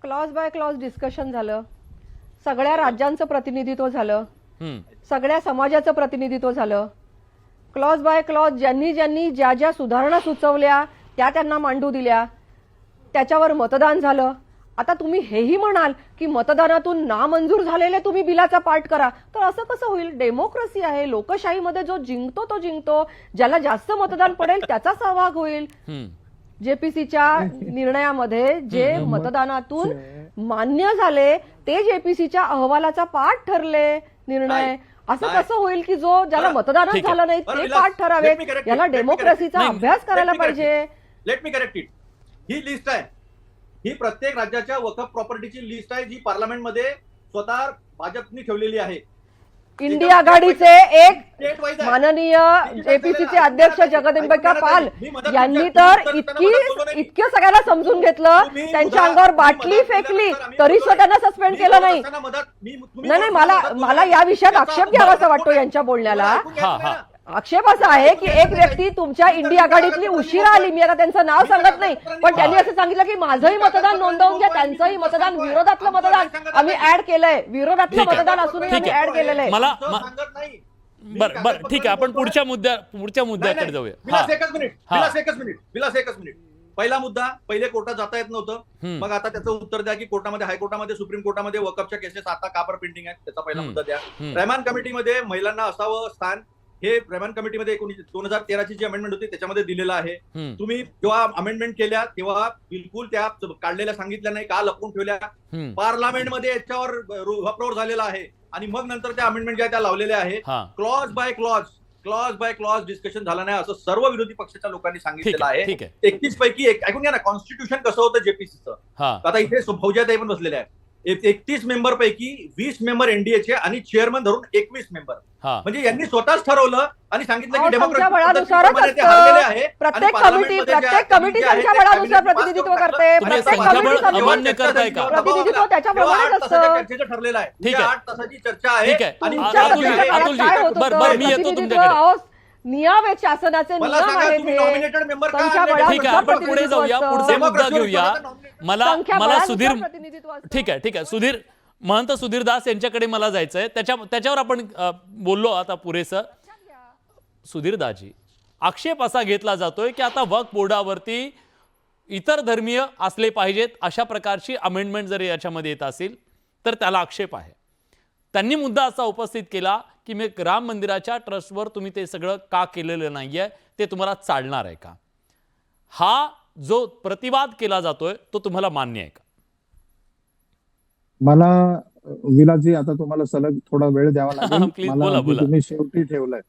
क्लॉज बाय क्लॉज डिस्कशन झालं, सगळ्या राज्यांचं प्रतिनिधित्व झालं, सगळ्या समाजाचं प्रतिनिधित्व झालं. क्लॉज बाय क्लॉज ज्यांनी ज्या ज्या सुधारणा सुचवल्या त्या त्यांना मांडू दिल्या, त्याच्यावर मतदान झालं. आता तुम्ही हेही म्हणाल की मतदानातून नामंजूर झालेले तुम्ही बिलाचा पाठ करा, तर असं कसं होईल? डेमोक्रेसी आहे, लोकशाहीमध्ये जो जिंकतो तो जिंकतो, ज्याला जास्त मतदान पडेल त्याचा सहभाग होईल. जेपीसीच्या निर्णयामध्ये जे मतदानातून मान्य झाले ते जेपीसीच्या अहवालाचा पाठ ठरले निर्णय. असं कसं होईल की जो ज्याला मतदानच झालं नाही ते पाठ ठरावेत? याला डेमोक्रेसीचा अभ्यास करायला पाहिजे. Let me correct it. He list आहे, ही प्रत्येक राज्याच्या वकफ प्रॉपर्टीची लिस्ट आहे जी पार्लमेंटमध्ये स्वतः भाजपने ठेवलेली आहे. इंडिया आघाडीचे एक माननीय जेपीसीचे अध्यक्ष जगदंबिका पाल यांनी तर इतकं सगळ्यांना समजून घेतलं, त्यांच्या अंगावर बाटली फेकली तरी सुद्धा त्यांना सस्पेंड केलं नाही. नाही, मला या विषयात आक्षेप घ्यावासा वाटतो यांच्या बोलण्याला. आक्षेप असा आहे की एक व्यक्ती तुमच्या इंडिया आघाडीतली उशिरा आली, मी आता त्यांचं नाव सांगत नाही, पण त्यांनी असं सांगितलं की माझंही मतदान नोंदवून घ्या, त्यांचंही मतदान, विरोधातलं मतदान आम्ही ऍड केलंय, विरोधातलं मतदान असूनही आम्ही ऍड केलेलं आहे. बरं ठीक आहे, आपण पुढच्या मुद्द्याकडे जाऊया. एकच मिनिट. पहिला मुद्दा, पहिले कोर्टात जाता येत नव्हतं, मग आता त्याचं उत्तर द्या की कोर्टामध्ये, हायकोर्टामध्ये, सुप्रीम कोर्टामध्ये वकफच्या केसेस आता का पर पेंडिंग आहेत, त्याचा पहिला मुद्दा द्या. रहमान कमिटीमध्ये महिलांना असावं स्थान, हे रहमान कमिटीमध्ये 2013ची जी अमेंडमेंट होती त्याच्यामध्ये दिलेलं आहे. तुम्ही जेव्हा अमेंडमेंट केल्या तेव्हा बिलकुल त्या काढलेल्या सांगितल्या नाही, का लपवून ठेवल्या? पार्लमेंटमध्ये याच्यावर उहापोह झालेला आहे आणि मग नंतर त्या अमेंडमेंट ज्या त्या लावलेल्या आहे, क्लॉज बाय क्लॉज डिस्कशन झालं नाही असं सर्व विरोधी पक्षाच्या लोकांनी सांगितलेलं आहे. 31 पैकी ऐकून घ्या ना, कॉन्स्टिट्यूशन कसं होतं जेपीसीचं. आता इथे फौजाताई पण बसलेल्या आहेत. 31 मेंबर पैकी 20 मेंबर एनडीएचे आणि चेअरमन धरून 21 मेंबर. म्हणजे यांनी स्वतःच ठरवलं आणि सांगितलं की प्रत्येक कमिटी त्यांच्या बळानुसार प्रतिनिधित्व करते, प्रत्येक प्रतिनिधित्व त्याच्याप्रमाणेच असतं. ठरलेलं आहे. 8 तासाची चर्चा आहे. नियम आहेत, शासनाचे नियम आहेत. आपण पुढे जाऊया, पुढचा मुद्दा घेऊया. मला सुधीर, ठीक आहे सुधीर, महंत सुधीर दास यांच्याकडे मला जायचंय. त्याच्यावर आपण बोललो आता पुरेसं. सुधीर दाजी, आक्षेप असा घेतला जातोय की आता वक्फ बोर्डावरती इतर धर्मीय असले पाहिजेत अशा प्रकारची अमेंडमेंट जर याच्यामध्ये येत असेल तर त्याला आक्षेप आहे. त्यांनी मुद्दा असा उपस्थित केला की मी राम मंदिराच्या ट्रस्टवर तुम्ही ते सगळं का केलेलं नाहीये, ते तुम्हाला चालणार आहे का? हा जो प्रतिवाद केला जातोय तो तुम्हाला मान्य आहे का? मला विलाजी, आता तुम्हाला सलग थोडा वेळ द्यावा लागेल. मला तुम्ही शेवटी ठेवलंय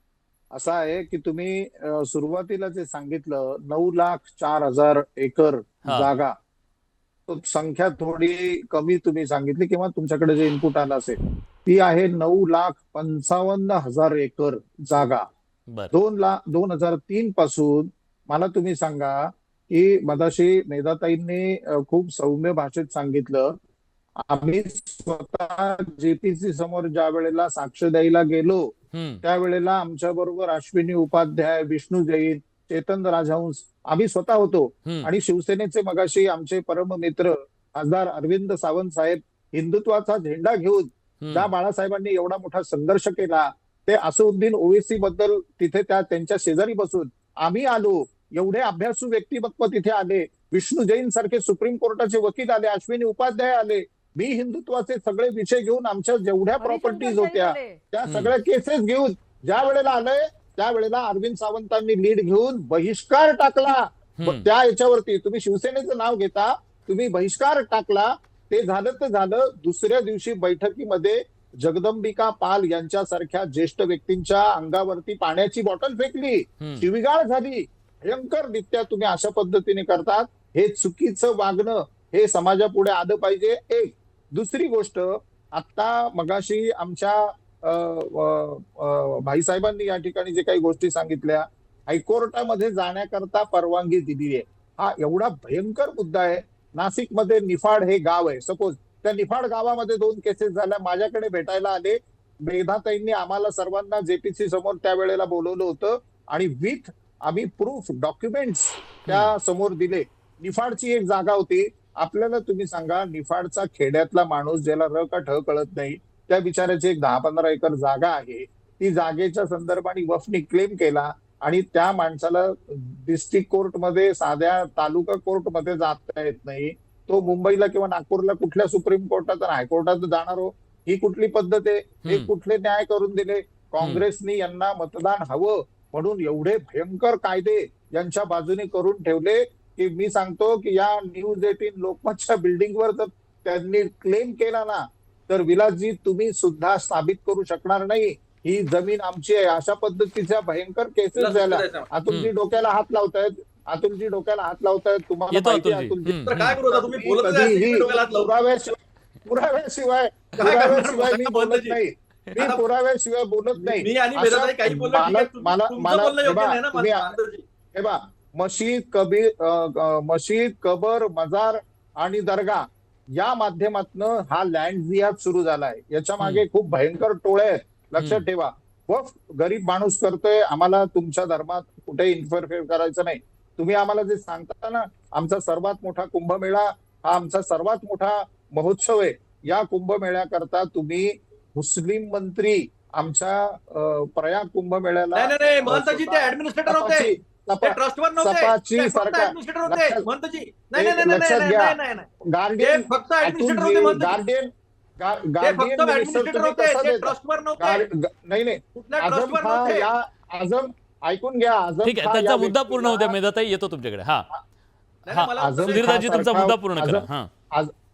असं आहे की तुम्ही सुरुवातीला जे सांगितलं 9,04,000 एकर जागा, तो संख्या थोडी कमी तुम्ही सांगितली किंवा तुमच्याकडे जे इनपुट आलं असेल ती आहे 9,55,000 एकर जागा. 2003 पासून मला तुम्ही सांगा की मगाशी मेधाताईंनी खूप सौम्य भाषेत सांगितलं, आम्ही स्वतः जेपीसी समोर ज्या वेळेला साक्ष द्यायला गेलो त्यावेळेला आमच्या बरोबर अश्विनी उपाध्याय, विष्णू जैन, चेतन राजहंस आम्ही स्वतः होतो. आणि शिवसेनेचे मगाशी आमचे परम मित्र खासदार अरविंद सावंत साहेब हिंदुत्वाचा झेंडा घेऊन ज्या बाळासाहेबांनी एवढा मोठा संघर्ष केला, ते असुद्दीन ओवेसी बद्दल तिथे त्यांच्या शेजारी बसून आम्ही आलो. एवढे अभ्यासू व्यक्तिमत्व तिथे आले, विष्णू जैन सारखे सुप्रीम कोर्टाचे वकील आले, अश्विनी उपाध्याय आले. मी हिंदुत्वाचे सगळे विषय घेऊन आमच्या जेवढ्या प्रॉपर्टीज होत्या त्या सगळ्या केसेस घेऊन ज्या वेळेला आलंय त्यावेळेला अरविंद सावंतांनी लीड घेऊन बहिष्कार टाकला. त्या याच्यावरती तुम्ही शिवसेनेचं नाव घेता, तुम्ही बहिष्कार टाकला. ते झालं तर झालं. दुसऱ्या दिवशी बैठकीमध्ये जगदंबिका पाल यांच्यासारख्या ज्येष्ठ व्यक्तींच्या अंगावरती पाण्याची बॉटल फेकली, शिवीगाळ झाली. भयंकररित्या तुम्ही अशा पद्धतीने करतात. हे चुकीचं वागणं हे समाजापुढे आलं पाहिजे. एक दुसरी गोष्ट, आता मगाशी आमच्या भाईसाहेबांनी या ठिकाणी जे काही गोष्टी सांगितल्या, हायकोर्टामध्ये जाण्याकरता परवानगी दिली आहे, हा एवढा भयंकर मुद्दा आहे. नाशिकमध्ये निफाड हे गाव आहे, सपोज त्या निफाड गावामध्ये 2 केसेस झाल्या, माझ्याकडे भेटायला आले. मेधाताईंनी आम्हाला सर्वांना जेपीसी समोर त्यावेळेला बोलवलं होतं आणि विथ आम्ही प्रूफ डॉक्युमेंट्स त्या समोर दिले. निफाडची एक जागा होती. आपल्याला तुम्ही सांगा, निफाडचा खेड्यातला माणूस ज्याला र का ठ कळत नाही, त्या बिचाराची एक 10-15 एकर जागा आहे. ती जागेच्या संदर्भाने वफनी क्लेम केला आणि त्या माणसाला डिस्ट्रिक्ट कोर्टमध्ये, साध्या तालुका कोर्टमध्ये जाता येत नाही. तो मुंबईला किंवा नागपूरला कुठल्या सुप्रीम कोर्टात हायकोर्टात जाणार हो? ही कुठली पद्धत आहे? हे कुठले न्याय करून दिले? काँग्रेसनी यांना मतदान हवं म्हणून एवढे भयंकर कायदे यांच्या बाजूने करून ठेवले की मी सांगतो की या न्यूज 18 लोकमतच्या बिल्डिंगवर जर त्यांनी क्लेम केला ना, तर विलासजी तुम्ही सुद्धा साबित करू शकणार नाही ही जमीन आमची आहे. अशा पद्धतीच्या भयंकर केसेस झाल्या. अतुलजी डोक्याला हात लावतायत, अतुलजी डोक्याला हात लावतायत. तुम्हाला येतो माहिती अतुलजी. अतुलजी तर काय करू आता? तुम्ही बोलत नाही, कधीही डोक्याला हात लावू. पुराव्याशिवाय मी बोलत नाही. मी पुराव्याशिवाय बोलत नाही. मी आणि वेदांताई काही बोललो ठीक आहे. तुमचं बोलणं योग्य नाही ना माधवजी. हे बा, मशीद, कबर, मजार आणि दर्गा या माध्यमातनं हा लँड जिहाद सुरू झालाय. याच्या मागे खूप भयंकर टोळे आहेत, लक्षात ठेवा. वक्फ गरीब माणूस करतोय, आम्हाला तुमच्या धर्मात कुठे इंटरफेअर करायचं नाही. तुम्ही आम्हाला जे सांगता ना, आमचा सर्वात मोठा कुंभमेळा हा आमचा सर्वात मोठा महोत्सव आहे. या कुंभमेळ्याकरता तुम्ही मुस्लिम मंत्री आमच्या प्रयाग कुंभमेळ्याला नाही महंतजी ते ऍडमिनिस्ट्रेटर होते, ट्रस्टवर नव्हते, सरकार ऍडमिनिस्ट्रेटर होते महंतजी. नाही लक्षात घ्या. गार्डियन फक्त ऍडमिनिस्ट्रेटर होते महंतजी. गार्डियन ऍडमिनिस्ट्रेटर होते, ते ट्रस्टवर नव्हते. नाही कुठल्या आझम ट्रस्टवर खान नव्हते. या आझम ऐकून घ्या. आझम ठीक आहे, खान त्यांचा या मुद्दा पूर्ण होऊ द्या. व्यक्तीला- मेधाताई येतो तुमच्याकडे. हा नाही, मला आझम सुधीरदाजी खान तुमचा सारखा- मुद्दा पूर्ण करा. हा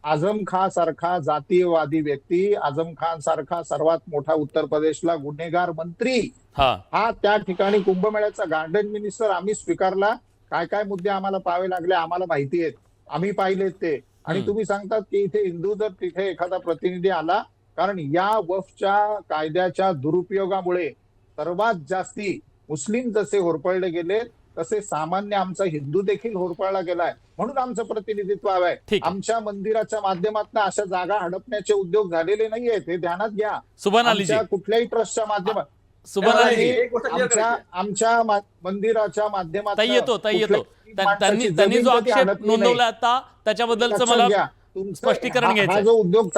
आझम खान सारखा जातीयवादी व्यक्ती, आझम खान सारखा सर्वात मोठा उत्तर प्रदेशला गुन्हेगार मंत्री हा त्या ठिकाणी कुंभमेळ्याचा गार्डन मिनिस्टर आम्ही स्वीकारला. काय काय मुद्दे आम्हाला पाहावे लागले आम्हाला माहिती आहेत, आम्ही पाहिलेत ते. आणि तुम्ही सांगतात की इथे हिंदू जर तिथे एखादा प्रतिनिधी आला, कारण या वक्फच्या कायद्याच्या दुरुपयोगामुळे सर्वात जास्ती मुस्लिम जसे होरपळले गेले तसे सामान्य आमचा हिंदू देखील होरपळला गेलाय. म्हणून आमचं प्रतिनिधित्व हवंय. ठीक आहे. आमच्या मंदिराच्या माध्यमातून अशा जागा हडपण्याचे उद्योग झालेले नाहीयेत, हे ध्यानात घ्या. सुभान अलीजी, आमच्या कुठल्याही ट्रस्टच्या माध्यमात सुभान अलीजी, एक गोष्ट clear करायची. आमच्या मंदिराच्या माध्यमातून ताई येतो. त्यांनी जो आक्षेप नोंदवला आता त्याच्याबद्दलचं मला स्पष्टीकरण हा घ्यायचं. जो उद्योग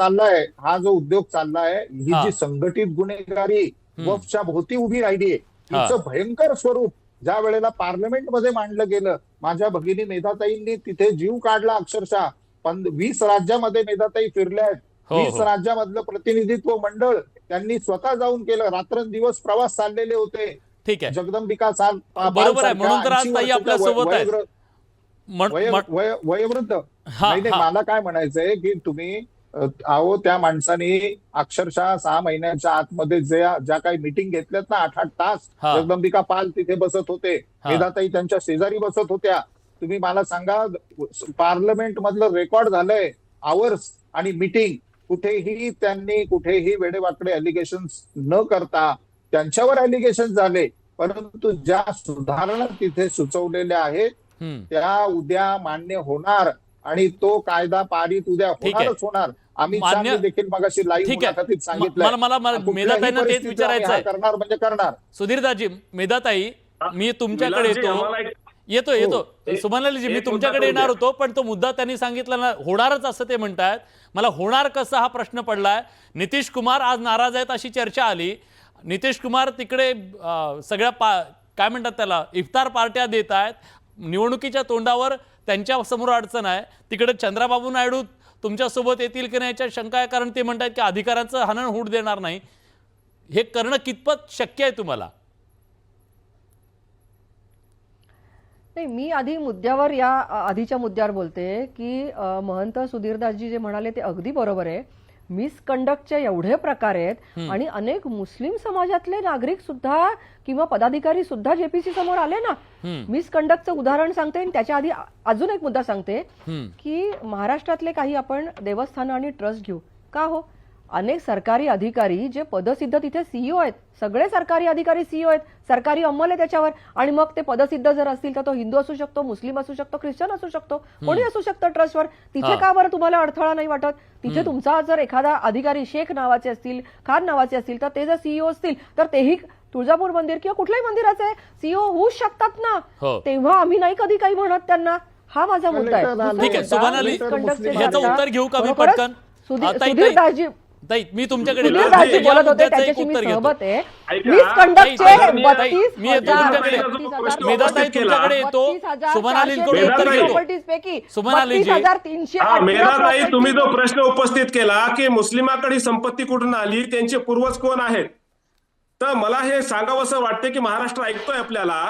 चाललाय ही जी संघटित गुन्हेगारी वक्फच्या भोवती उभी राहिली आहे, तिचं भयंकर स्वरूप ज्या वेळेला पार्लमेंटमध्ये मांडलं गेलं, माझ्या भगिनी मेधाताईंनी तिथे जीव काढला अक्षरशः. 20 राज्यामध्ये मेधाताई फिरल्या आहेत. 20 राज्यामधलं प्रतिनिधित्व मंडळ त्यांनी स्वतः जाऊन केलं. रात्रंदिवस प्रवास चाललेले होते. ठीक आहे, जगदंबिका बरोबर आहे. म्हणून तर आज ताई आपल्या सोबत आहेत. वयोवृद्ध नाही, मला काय म्हणायचंय की तुम्ही त्या माणसाने अक्षरशः 6 महिन्याच्या आतमध्ये ज्या काही मीटिंग घेतल्यात ना, 8-8 तास जगदंबिका पाल तिथे बसत होते, मेधाताई त्यांच्या शेजारी बसत होत्या. तुम्ही मला सांगा, पार्लमेंट मधलं रेकॉर्ड झालंय आवर्स आणि मीटिंग. कुठेही वेडेवाकडे अलिगेशन न करता त्यांच्यावर अलिगेशन झाले, परंतु ज्या सुधारणा तिथे सुचवलेल्या आहेत त्या उद्या मान्य होणार आणि तो कायदा पारित उद्या होणारच होणार. आम्ही देखील मगाशी लाईव्ह मुलाखतीत सांगितलं. मला मेधाताईंना तेच विचारायचं आहे. करणार म्हणजे करणार. सुधीरदाजी, मेधाताई, मी तुमच्याकडे येतो. सुभानलालजी, मी तुमच्याकडे येणार होतो, पण तो मुद्दा त्यांनी सांगितला ना, होणारच असं ते म्हणतायत. मला होणार कसं हा प्रश्न पडलाय. नितीश कुमार आज नाराज आहेत अशी चर्चा आली. नितीश कुमार तिकडे सगळ्या काय म्हणतात त्याला, इफ्तार पार्ट्या देत आहेत. निवडणुकीच्या तोंडावर त्यांच्या समोर अडचण आहे. तिकडे चंद्राबाबू नायडू तुमच्यासोबत येतील की नाही याच्या शंका आहे, कारण ते म्हणतात की अधिकारांचं हनन होऊ देणार नाही. हे करणं कितपत शक्य आहे तुम्हाला? नाही, मी आधीच्या मुद्द्यावर बोलते की महंत सुधीरदासजी जे म्हणाले ते अगदी बरोबर आहे. मिसकंडक्टचे एवढे प्रकार आहेत आणि अनेक मुस्लिम समाजातले नागरिक सुद्धा किंवा पदाधिकारी सुद्धा जेपीसी समोर आले ना. मिसकंडक्टचं उदाहरण सांगते आणि त्याच्या आधी अजून एक मुद्दा सांगते की महाराष्ट्रातले काही आपण देवस्थानं आणि ट्रस्ट घेऊ का हो, अनेक सरकारी अधिकारी जे पदसिद्ध तिथे सीईओ आहेत, सगळे सरकारी अधिकारी सीईओ आहेत, सरकारी अंमल आहे त्याच्यावर. आणि मग ते पदसिद्ध जर असतील तर तो हिंदू असू शकतो, मुस्लिम असू शकतो, ख्रिश्चन असू शकतो, कोणी असू शकतं ट्रस्टवर. तिथे का बरं तुम्हाला अडथळा नाही वाटत? तिथे तुमचा जर एखादा अधिकारी शेख नावाचे असतील, खान नावाचे असतील, तर ते जर सीईओ असतील तर तेही तुळजापूर मंदिर किंवा कुठल्याही मंदिराचे सीईओ होऊच शकतात ना. तेव्हा आम्ही नाही कधी काही म्हणत त्यांना. हा माझा मुद्दा आहे. ठीक आहे, सुभानाली, ह्याचं उत्तर घेऊ का मी पटकन? सुधीरदासजी मी तुमच्याकडे बोलत होते, त्याच्याशी मी सहमत आहे. मिसकंडक्टचे 32,000 मेधाताई तुमच्याकडे येतो. सुभानालींकडून उत्तर घेतो. सुभानालीजी, मेधाताई, तुम्ही जो प्रश्न उपस्थित केला की मुस्लिमाकडे ही संपत्ती कुठून आली, त्यांचे पूर्वज कोण आहेत, तर मला हे सांगावंसं वाटते की महाराष्ट्र ऐकतोय आपल्याला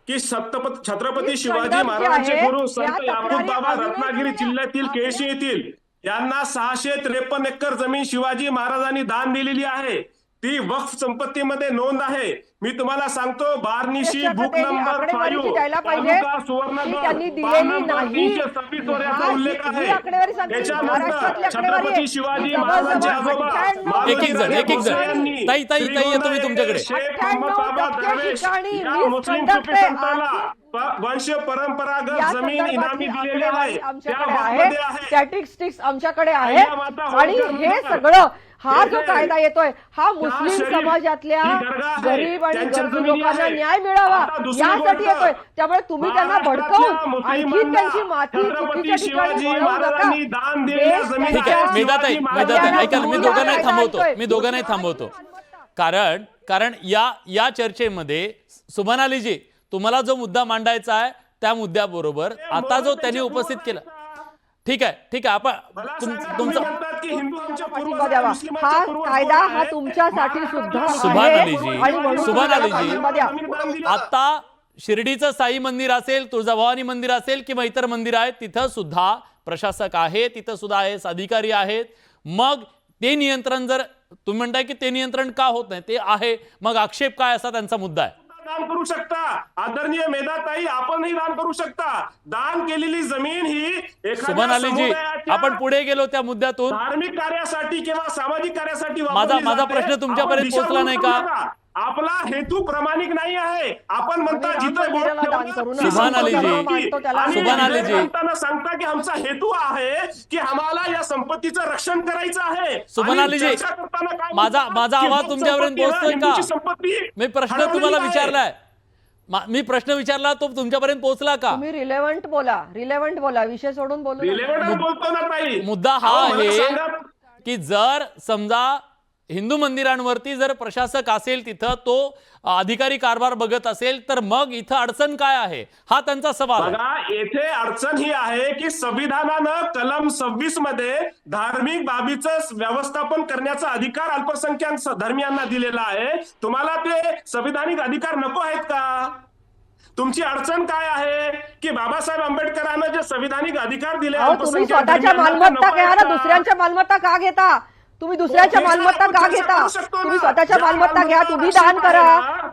की छत्रपती ही शिवाजी कंडक्ट जी महाराजांचे आहे, गुरु या संत तक्रारी याकूब बाबा अजूनही रत्नागिरी झालेल्या जिल्ह्यातील आहेत. केळशी येथील यांना 653 एकर जमीन शिवाजी महाराजांनी दान दिलेली आहे. ती वक्फ संपत्तीमध्ये नोंद आहे. मी तुम्हाला सांगतो, बार्निशी बुक त्यांनी नंबर आकडेवारी 5 जी द्यायला पाहिजे, तालुका ती सुवर्णगड त्यांनी पान दिलेली नंबर नाही. 326 वर याचा उल्लेख ही आहे. आकडेवारी सांगते, त्याच्यानंतर महाराष्ट्रातली आकडेवारी आहे. छत्रपती शिवाजी जवळजवळ महाराजांचे आजोबा 98% एक एक जण यांनी ताई येतो मी तुमच्याकडे. शेख मोहम्मद बाबा 98% दरवेश ठिकाणी या वीज मुस्लिम कंडक्ट सुफी आहे. संताला वंश परंपरागत या जमीन संदर्भातली इनामी दिलेली आकडेवारी आहे. त्या आमच्याकडे आहे, वक्फमध्ये आहे. स्टॅटिस्टिक्स आमच्याकडे आहे. अय्या माता आणि होळकर हे म्हणतात. सगळं हा हे जो जे कायदा येतोय हा मुस्लिम शरीफ, समाजातल्या ही दर्गा आहे, गरीब आणि त्यांच्या गरजू जमिनी लोकांना आहे. न्याय मिळावा आता दुसरी यासाठी गोष्ट, येतोय. त्यामुळे तुम्ही त्यांना भडकवून महाराष्ट्रातल्या आणखी मुस्लिमांना त्यांची माती चुकीच्या छत्रपती ठिकाणी शिवाजी वळवू नका. महाराजांनी दान दिलेल्या देश जमिनी त्यांच्या आहेत. मेधाताई शिवाजी ऐका ना, मी महाराजांना दोघांनाही थांबवतो ऐकतोय. मी दोघांनाही थांबवतो कारण या चर्चेमध्ये सुभानालीजी तुम्हाला जो मुद्दा मांडायचा आहे त्या मुद्द्याबरोबर आता जो त्यांनी उपस्थित केला, ठीक आहे आपण मला सांगा, तुम्ही तुमचं म्हणतात की हिंदू आमच्या पाठिंबा द्यावा. हा कायदा हा तुमच्यासाठी सुद्धा आहे. सुभानालीजी आणि म्हणून तुम्ही त्याला पाठिंबा द्या. आता शिर्डीचं साई मंदिर असेल, तुळजाभवानी मंदिर असेल किंवा इतर मंदिर आहेत, तिथं सुद्धा प्रशासक आहे, तिथं सुद्धा आयएस अधिकारी आहेत. मग ते नियंत्रण, जर तुम्ही म्हणताय की ते नियंत्रण का होत नाही, ते आहे, मग आक्षेप काय असा त्यांचा मुद्दा आहे? दान करू शकता आदरणीय मेधाताई, आपणही दान करू शकता. दान केलेली जमीन ही एखाद्या सुभानालीजी समुदायाच्या आपण पुढे गेलो त्या मुद्द्यातून. धार्मिक कार्यासाठी किंवा सामाजिक कार्यासाठी माझा वापरली जाते. प्रश्न तुमच्यापर्यंत आपण पोहोचला नाही का? दिशाभूल करू नका. आपला हेतू प्रामाणिक नाही आहे. आपण म्हणता आम्ही जिथे बोट राम मंदिराला दान करू नका. सुभानालीजी, आणि सुभानालीजी. म्हणताना सांगता की आमचा हेतू आहे की आम्हाला या संपत्तीचं रक्षण करायचं आहे. सुभानालीजी, आणि चर्चा करताना काय माझा म्हणतात की आवाज तुमच्यापर्यंत संपत्ती पोहोचतोय का? हिंदूची संपत्ती मी प्रश्न हरवलेली तुम्हाला आहे. विचारलाय, मी प्रश्न विचारला, तो तुमच्यापर्यंत पोहोचला का? तुम्ही रिलेव्हंट बोला, विषय सोडून बोलू नका. Relevant बोलतो ना ताई. मुद्दा हा अहो, मला आहे सांगा. की जर समजा हिंदू मंदिरांवरती जर प्रशासक असेल, तिथं तो अधिकारी कारभार बघत असेल, तर मग इथं अडचण काय आहे, हा त्यांचा सवाल आहे. बघा, येथे अडचण ही आहे की संविधानानं कलम 26 मध्ये धार्मिक बाबीचं व्यवस्थापन करण्याचा अधिकार अल्पसंख्याक धर्मियांना दिलेला आहे. तुम्हाला ते संविधानिक अधिकार नको आहेत का? तुमची अडचण काय आहे की बाबासाहेब आंबेडकरांना जे संविधानिक अधिकार दिले अहो, तुम्ही स्वतःच्या मालमत्ता घ्या ना, दुसऱ्यांच्या मालमत्ता का घेता? तुम्ही दुसऱ्याच्या मालमत्ता का घेता? तुम्ही स्वतःच्या मालमत्ता घ्या, तुम्ही दान करा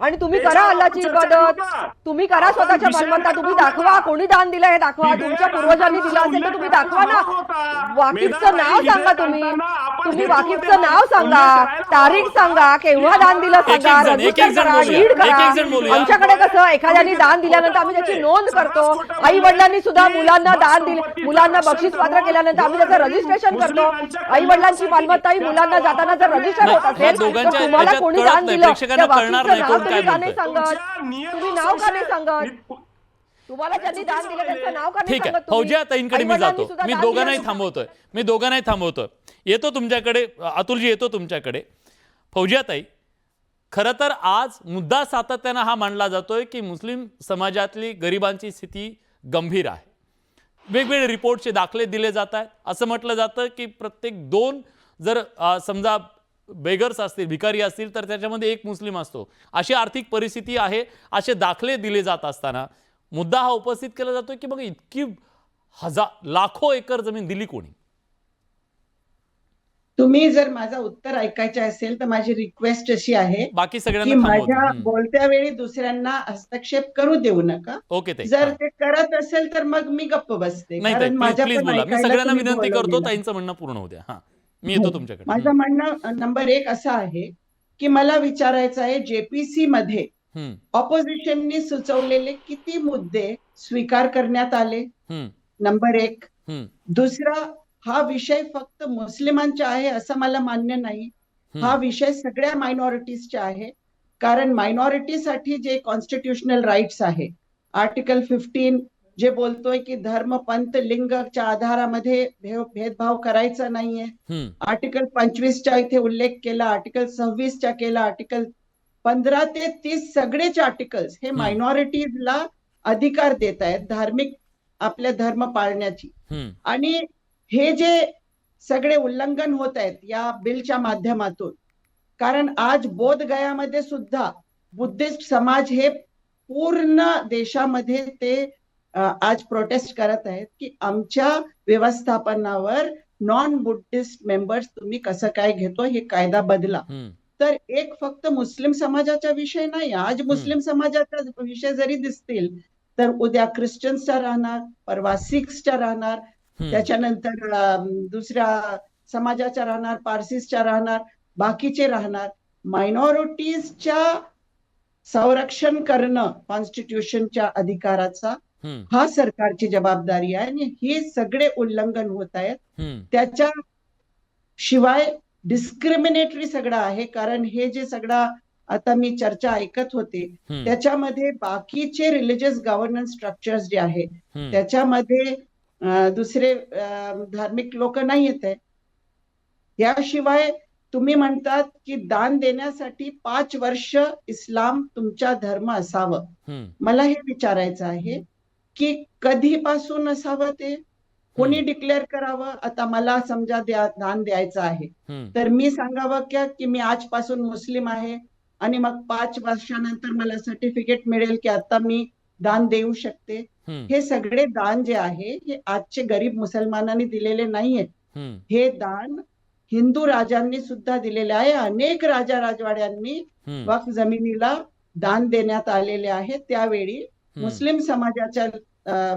आणि तुम्ही करा अल्लाची इबादत. तुम्ही करा स्वतःच्या मालमत्ता, तुम्ही दाखवा कोणी दान दिलं हे दाखवा. तुमच्या पूर्वजांनी दिलं असेल तर तुम्ही दाखवा ना. वाकिफचं नाव सांगा, तुम्ही वाकिफचं नाव सांगा, तारीख सांगा, केव्हा दान दिलं सांगा, रजिस्टर करा, रीड करा. आमच्याकडे कसं एखाद्याने दान दिल्यानंतर आम्ही त्याची नोंद करतो. आई वडिलांनी सुद्धा मुलांना दान दिले, मुलांना बक्षीस पात्र केल्यानंतर आम्ही त्याचं रजिस्ट्रेशन करतो. आई वडिलांची मालमत्ता मुलांना जाताना जर रजिस्टर होत असेल तर तुम्हाला कोणी दान दिलं त्या वाकिफचं नाव तुम्ही का नाही सांगत? तुम्ही नाव का नाही सांगत? तुम्हाला ज्यांनी दान दिलं त्यांचं नाव का नाही ठीक आहे, सांगत? फौजिया ताईंकडे मी जातो. सुद्धा मी दान दोघांनाही दिलं. थांबवतोय. येतो तुमच्याकडे, अतुलजी येतो तुमच्याकडे. फौजिया ताई, खरं तर आज मुद्दा सातत्यानं हा मांडला जातोय की मुस्लिम समाजातली गरिबांची स्थिती गंभीर आहे. वेगवेगळे रिपोर्टचे दाखले दिले जात आहेत. असं म्हटलं जातं की प्रत्येक 2 जर समजा बेगर्स असतील, भिकारी असतील, तर त्याच्यामध्ये 1 मुस्लिम असतो. अशी आर्थिक परिस्थिती आहे. असे दाखले दिले जात असताना मुद्दा हा उपस्थित केला जातो की मग इतकी लाखो एकर जमीन दिली कोणी? तुम्ही जर माझं उत्तर ऐकायचे असेल तर माझी रिक्वेस्ट अशी आहे बाकी की सगळ्यांना माझ्या थांबवतो. बोलत्या वेळी दुसऱ्यांना हस्तक्षेप करू देऊ नका. ओके ताई, जर ते करत असेल तर मग मी गप्प बसते. नाही ताई, कारण माझ्या प्लीज पण बोला. मी ऐकायला सगळ्यांना तुम्ही विनंती करतो, बोलवलेलं. ताईंचं म्हणणं पूर्ण होऊ द्या. हा, मी येतो तुमच्याकडे. माझं म्हणणं नंबर 1 असं आहे की मला विचारायचं आहे, जेपीसी मध्ये ऑपोजिशननी सुचवलेले किती मुद्दे स्वीकार करण्यात आले? नंबर 1. दुसरा, हा विषय फक्त मुस्लिमांचा आहे असं मला मान्य नाही. हा विषय सगळ्या मायनॉरिटीजचा आहे. कारण मायनॉरिटीसाठी जे कॉन्स्टिट्युशनल राईट्स आहे, आर्टिकल 15 जे बोलतोय की धर्म, पंथ, लिंगच्या आधारामध्ये भेदभाव करायचा नाहीये. आर्टिकल 25चा इथे उल्लेख केला, आर्टिकल 26चा केला, आर्टिकल 15 ते 30 सगळेच आर्टिकल्स हे मायनॉरिटीजला अधिकार देत आहेत धार्मिक आपल्या धर्म पाळण्याची. आणि हे जे सगळे उल्लंघन होत आहेत या बिलच्या माध्यमातून, कारण आज बोधगयामध्ये सुद्धा बुद्धिस्ट समाज हे पूर्ण देशामध्ये ते आज प्रोटेस्ट करत आहेत की आमच्या व्यवस्थापनावर नॉन बुद्धिस्ट मेंबर्स तुम्ही कसं काय घेतो, हे कायदा बदला. तर एक फक्त मुस्लिम समाजाचा विषय नाही, आज मुस्लिम समाजाचा विषय जरी दिसतील तर उद्या ख्रिश्चन्सचा राहणार, परवा सिख्सचा राहणार, त्याच्यानंतर दुसऱ्या समाजाच्या राहणार, पारसीसच्या राहणार, बाकीचे राहणार. मायनॉरिटीजच्या संरक्षण करणं कॉन्स्टिट्यूशनच्या अधिकाराचा हा सरकारची जबाबदारी आहे आणि हे सगळे उल्लंघन होत आहेत. त्याच्या शिवाय डिस्क्रिमिनेटरी सगळं आहे, कारण हे जे सगळं आता मी चर्चा ऐकत होते त्याच्यामध्ये बाकीचे रिलिजियस गव्हर्नन्स स्ट्रक्चर्स जे आहे त्याच्यामध्ये दुसरे धार्मिक लोक नाही येत आहे. याशिवाय तुम्ही म्हणतात की दान देण्यासाठी 5 वर्ष इस्लाम तुमचा धर्म असावं. मला हे विचारायचं आहे की कधीपासून असावं, ते कोणी डिक्लेअर करावं? आता मला समजा दान द्यायचं आहे तर मी सांगावं की मी आजपासून मुस्लिम आहे आणि मग 5 वर्षानंतर मला सर्टिफिकेट मिळेल की आता मी दान देऊ शकते. हे सगळे दान जे आहे हे आजचे गरीब मुसलमानांनी दिलेले नाहीये. हे दान हिंदू राजांनी सुद्धा दिलेले आहे. अनेक राजा राजवाड्यांनी वक्फ जमिनीला दान देण्यात आलेले आहे. त्यावेळी मुस्लिम समाजाच्या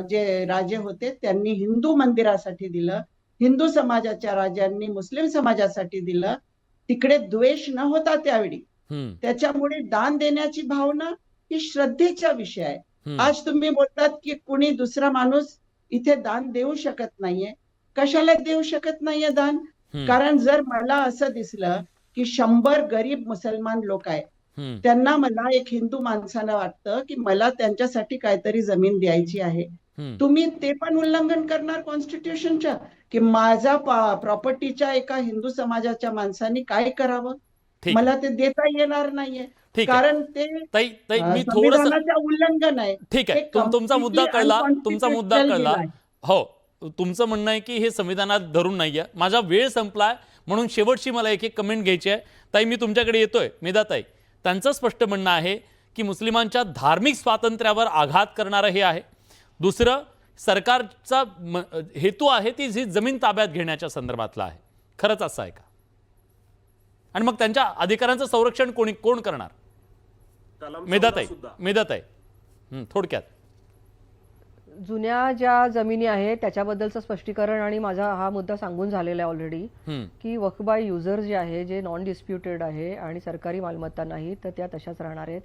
जे राजे होते त्यांनी हिंदू मंदिरासाठी दिलं, हिंदू समाजाच्या राजांनी मुस्लिम समाजासाठी दिलं. तिकडे द्वेष न होता त्यावेळी. त्याच्यामुळे दान देण्याची भावना ही श्रद्धेचा विषय आहे. आज तुम्ही बोलतात की कुणी दुसरा माणूस इथे दान देऊ शकत नाहीये. कशाला देऊ शकत नाहीये दान? कारण जर मला असं दिसलं की 100 गरीब मुसलमान लोक आहेत, त्यांना मला एक हिंदू माणसाला वाटतं की मला त्यांच्यासाठी काहीतरी जमीन द्यायची आहे, तुम्ही ते पण उल्लंघन करणार कॉन्स्टिट्यूशनच्या की माझा प्रॉपर्टीच्या एका हिंदू समाजाच्या माणसाने काय करावं? मला ते देता येणार नाहीये, कारण ते संविधानाचं उल्लंघन आहे. ठीक आहे, तुमचा मुद्दा कळला, तुमचा मुद्दा कळला. हो, तुमचं म्हणणं आहे की हे संविधानात धरून नाहीये. माझा वेळ संपलाय म्हणून शेवटची मला एक कमेंट घ्यायची आहे. ताई, मी तुमच्याकडे येतोय. मेधाताई, त्यांचं स्पष्ट म्हणणं आहे की मुस्लिमांच्या धार्मिक स्वातंत्र्यावर आघात करणारं हे आहे. दुसरं, सरकारचा हेतू आहे ती जमीन ताब्यात घेण्याच्या संदर्भातला आहे. खरंच असं आहे का? आणि मग त्यांच्या अधिकारांचं संरक्षण कोण करणार? मेधाताई थोडक्यात. जुन्या ज्या जमिनी आहेत त्याच्याबद्दलचं स्पष्टीकरण आणि माझा हा मुद्दा सांगून झालेला आहे ऑलरेडी की वक्फ बाय युजर जे आहे, जे नॉन डिस्प्युटेड आहे आणि सरकारी मालमत्ता नाही तर त्या तशाच राहणार आहेत.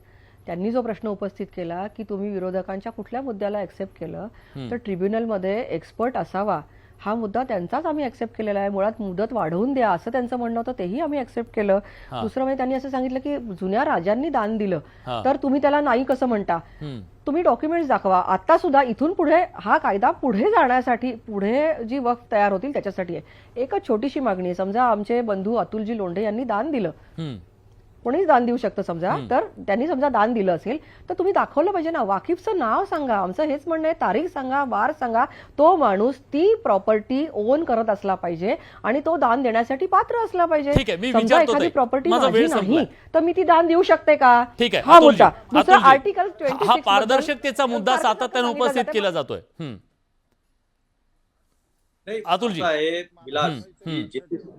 त्यांनी जो प्रश्न उपस्थित केला की तुम्ही विरोधकांच्या कुठल्या मुद्द्याला ऍक्सेप्ट केलं तर ट्रिब्युनलमध्ये एक्सपर्ट असावा, हा मुद्दा त्यांचाच आम्ही ऍक्सेप्ट केलेला आहे. मुळात मुदत वाढवून द्या असं त्यांचं म्हणणं होतं, तेही आम्ही ऍक्सेप्ट केलं. दुसरं म्हणजे त्यांनी असं सांगितलं की जुन्या राजांनी दान दिलं तर तुम्ही त्याला नाही कसं म्हणता? तुम्ही डॉक्युमेंट्स दाखवा. आता सुद्धा इथून पुढे हा कायदा पुढे जाण्यासाठी, पुढे जी वक्फ तयार होतील त्याच्यासाठी आहे. एकच छोटीशी मागणी आहे. समजा आमचे बंधू अतुलजी लोंढे यांनी दान दिलं, कोणीच दान देऊ शकतं समजा, तर त्यांनी समजा दान दिलं असेल तर तुम्ही दाखवलं पाहिजे ना, वाकिफचं नाव सांगा. आमचं हेच म्हणणं आहे, तारीख सांगा, वार सांगा. तो माणूस ती प्रॉपर्टी ओन करत असला पाहिजे आणि तो दान देण्यासाठी पात्र असला पाहिजे. समजा एखादी प्रॉपर्टी माझी नाही तर मी ती दान देऊ शकते का? ठीक आहे, हा मुद्दा. दुसरा आर्टिकल 26 हा पारदर्शकतेचा मुद्दा सातत्याने उपस्थित केला जातोय. अतुलजी,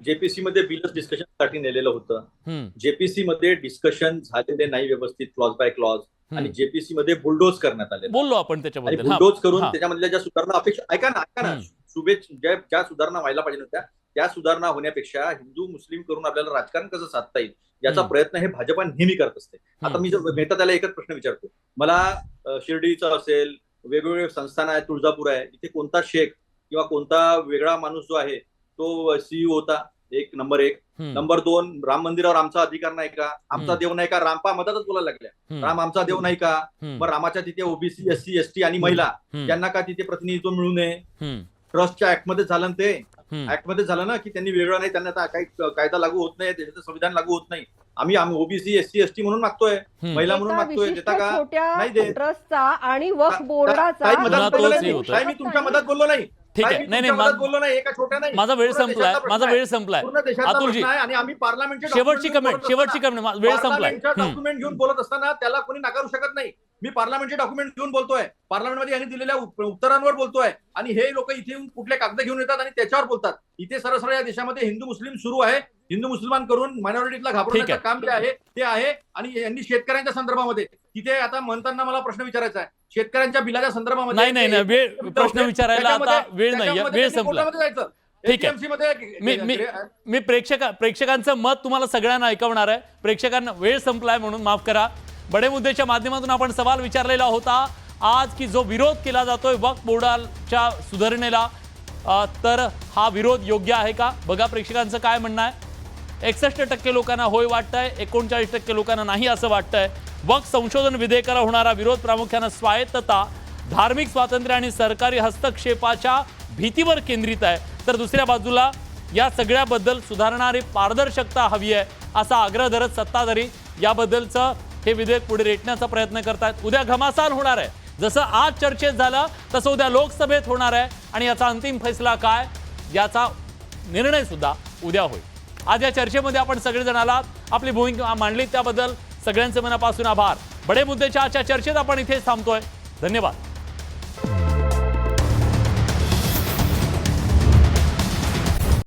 जेपीसी मध्ये बिलच डिस्कशन साठी नेलेलं होतं. जेपीसी मध्ये डिस्कशन झालेले नाही व्यवस्थित क्लॉज बाय क्लॉज आणि जेपीसी मध्ये बुलडोज करण्यात आले. बोललो आपण त्याच्याबद्दल. बुलडोज करून त्याच्यामधल्या ज्या सुधारणा अपेक्षा, ऐका ना ज्या सुधारणा व्हायला पाहिजे होत्या त्या सुधारणा होण्यापेक्षा हिंदू मुस्लिम करून आपल्याला राजकारण कसं साधता येईल याचा प्रयत्न हे भाजपा नेहमी करत असते. आता मी मेहता त्याला एकच प्रश्न विचारतो. मला शिर्डीचं असेल, वेगवेगळे संस्थान आहे, तुळजापूर आहे, इथे कोणता शेख किंवा कोणता वेगळा माणूस जो आहे तो सीईओ होता? नंबर 1. नंबर 2, राम मंदिरावर आमचा अधिकार नाही का? आमचा देव नाही का? रामपा मधातच बोलायला लागल्या, राम आमचा देव नाही का? मग रामाच्या तिथे ओबीसी, एससी, एसटी आणि महिला यांना का तिथे प्रतिनिधित्व मिळू नये? ट्रस्टच्या ऍक्ट मध्ये झालं ते, ऍक्ट मध्ये झालं ना की त्यांनी वेगळं नाही, त्यांना काही कायदा लागू होत नाही, त्याचं संविधान लागू होत नाही. आम्ही ओबीसी, एससी, एसटी म्हणून मागतोय, महिला म्हणून मागतोय, देता का? नाही देत. ट्रस्टचा आणि वक्फ बोर्डाचा मी तुमच्या मदत बोललो नाही. ठीक आहे. मी नाही तुमच्या नाही मदत बोललो नाही, एका छोट्या नाही. माझा वेळ पूर्ण संपलाय, देशातला प्रश्न माझा आहे. वेळ संपलाय. पूर्ण देशातला अतुलजी, प्रश्न आहे आणि आम्ही पार्लमेंटचे शेवटची कमेंट वेळ संपलाय. डॉक्युमेंट घेऊन बोलत असताना त्याला कोणी नाकारू शकत नाही. मी पार्लमेंटचे डॉक्युमेंट घेऊन बोलतोय, पार्लमेंटमध्ये यांनी दिलेल्या उत्तरांवर बोलतोय आणि हे लोक इथे येऊन कुठले कागद घेऊन येतात आणि त्याच्यावर बोलतात. इथे सरळ या देशामध्ये हिंदू मुस्लिम सुरू आहे. हिंदू मुसलमान करून मायनॉरिटीला घाबरण्याचं काम जे आहे ते आहे. आणि यांनी शेतकऱ्यांच्या संदर्भामध्ये तिथे आता म्हणताना मला प्रश्न विचारायचा आहे, शेतकऱ्यांच्या बिलाच्या संदर्भामध्ये नाही वेळ प्रश्न विचारायला आता वेळ नाही, वेळ संपला. जायचं. ठीक आहे. APMC मध्ये मी प्रेक्षकांचं मत तुम्हाला सगळ्यांना ऐकवणार आहे. प्रेक्षकांना वेळ संपलाय म्हणून माफ करा. बडे मुद्द्याच्या माध्यमातून आपण सवाल विचारलेला होता आज की जो विरोध केला जातोय वक्फ बोर्डाच्या सुधारणेला, तर हा विरोध योग्य आहे का? बघा प्रेक्षकांचं काय म्हणणं आहे. 61% लोकांना होय वाटतंय, 39% लोकांना नाही असं वाटतंय. वक्फ संशोधन विधेयकाला होणारा विरोध प्रामुख्याने स्वायत्तता, धार्मिक स्वातंत्र्य आणि सरकारी हस्तक्षेपाच्या भीतीवर केंद्रित आहे. तर दुसऱ्या बाजूला या सगळ्याबद्दल सुधारणारी पारदर्शकता हवी आहे असा आग्रह धरत सत्ताधारी याबद्दलचं हे विधेयक पुढे रेटण्याचा प्रयत्न करतायत. उद्या घमासान होणार आहे. जसं आज चर्चेत झालं तसं उद्या लोकसभेत होणार आहे आणि याचा अंतिम फैसला काय याचा निर्णय सुद्धा उद्या होईल. आज या चर्चेमध्ये आपण सगळेजण आलात, आपली भूमिका मांडली त्याबद्दल सगळ्यांचे मनापासून आभार. बडे मुद्द्याच्या आजच्या चर्चेत आपण इथेच थांबतोय. धन्यवाद.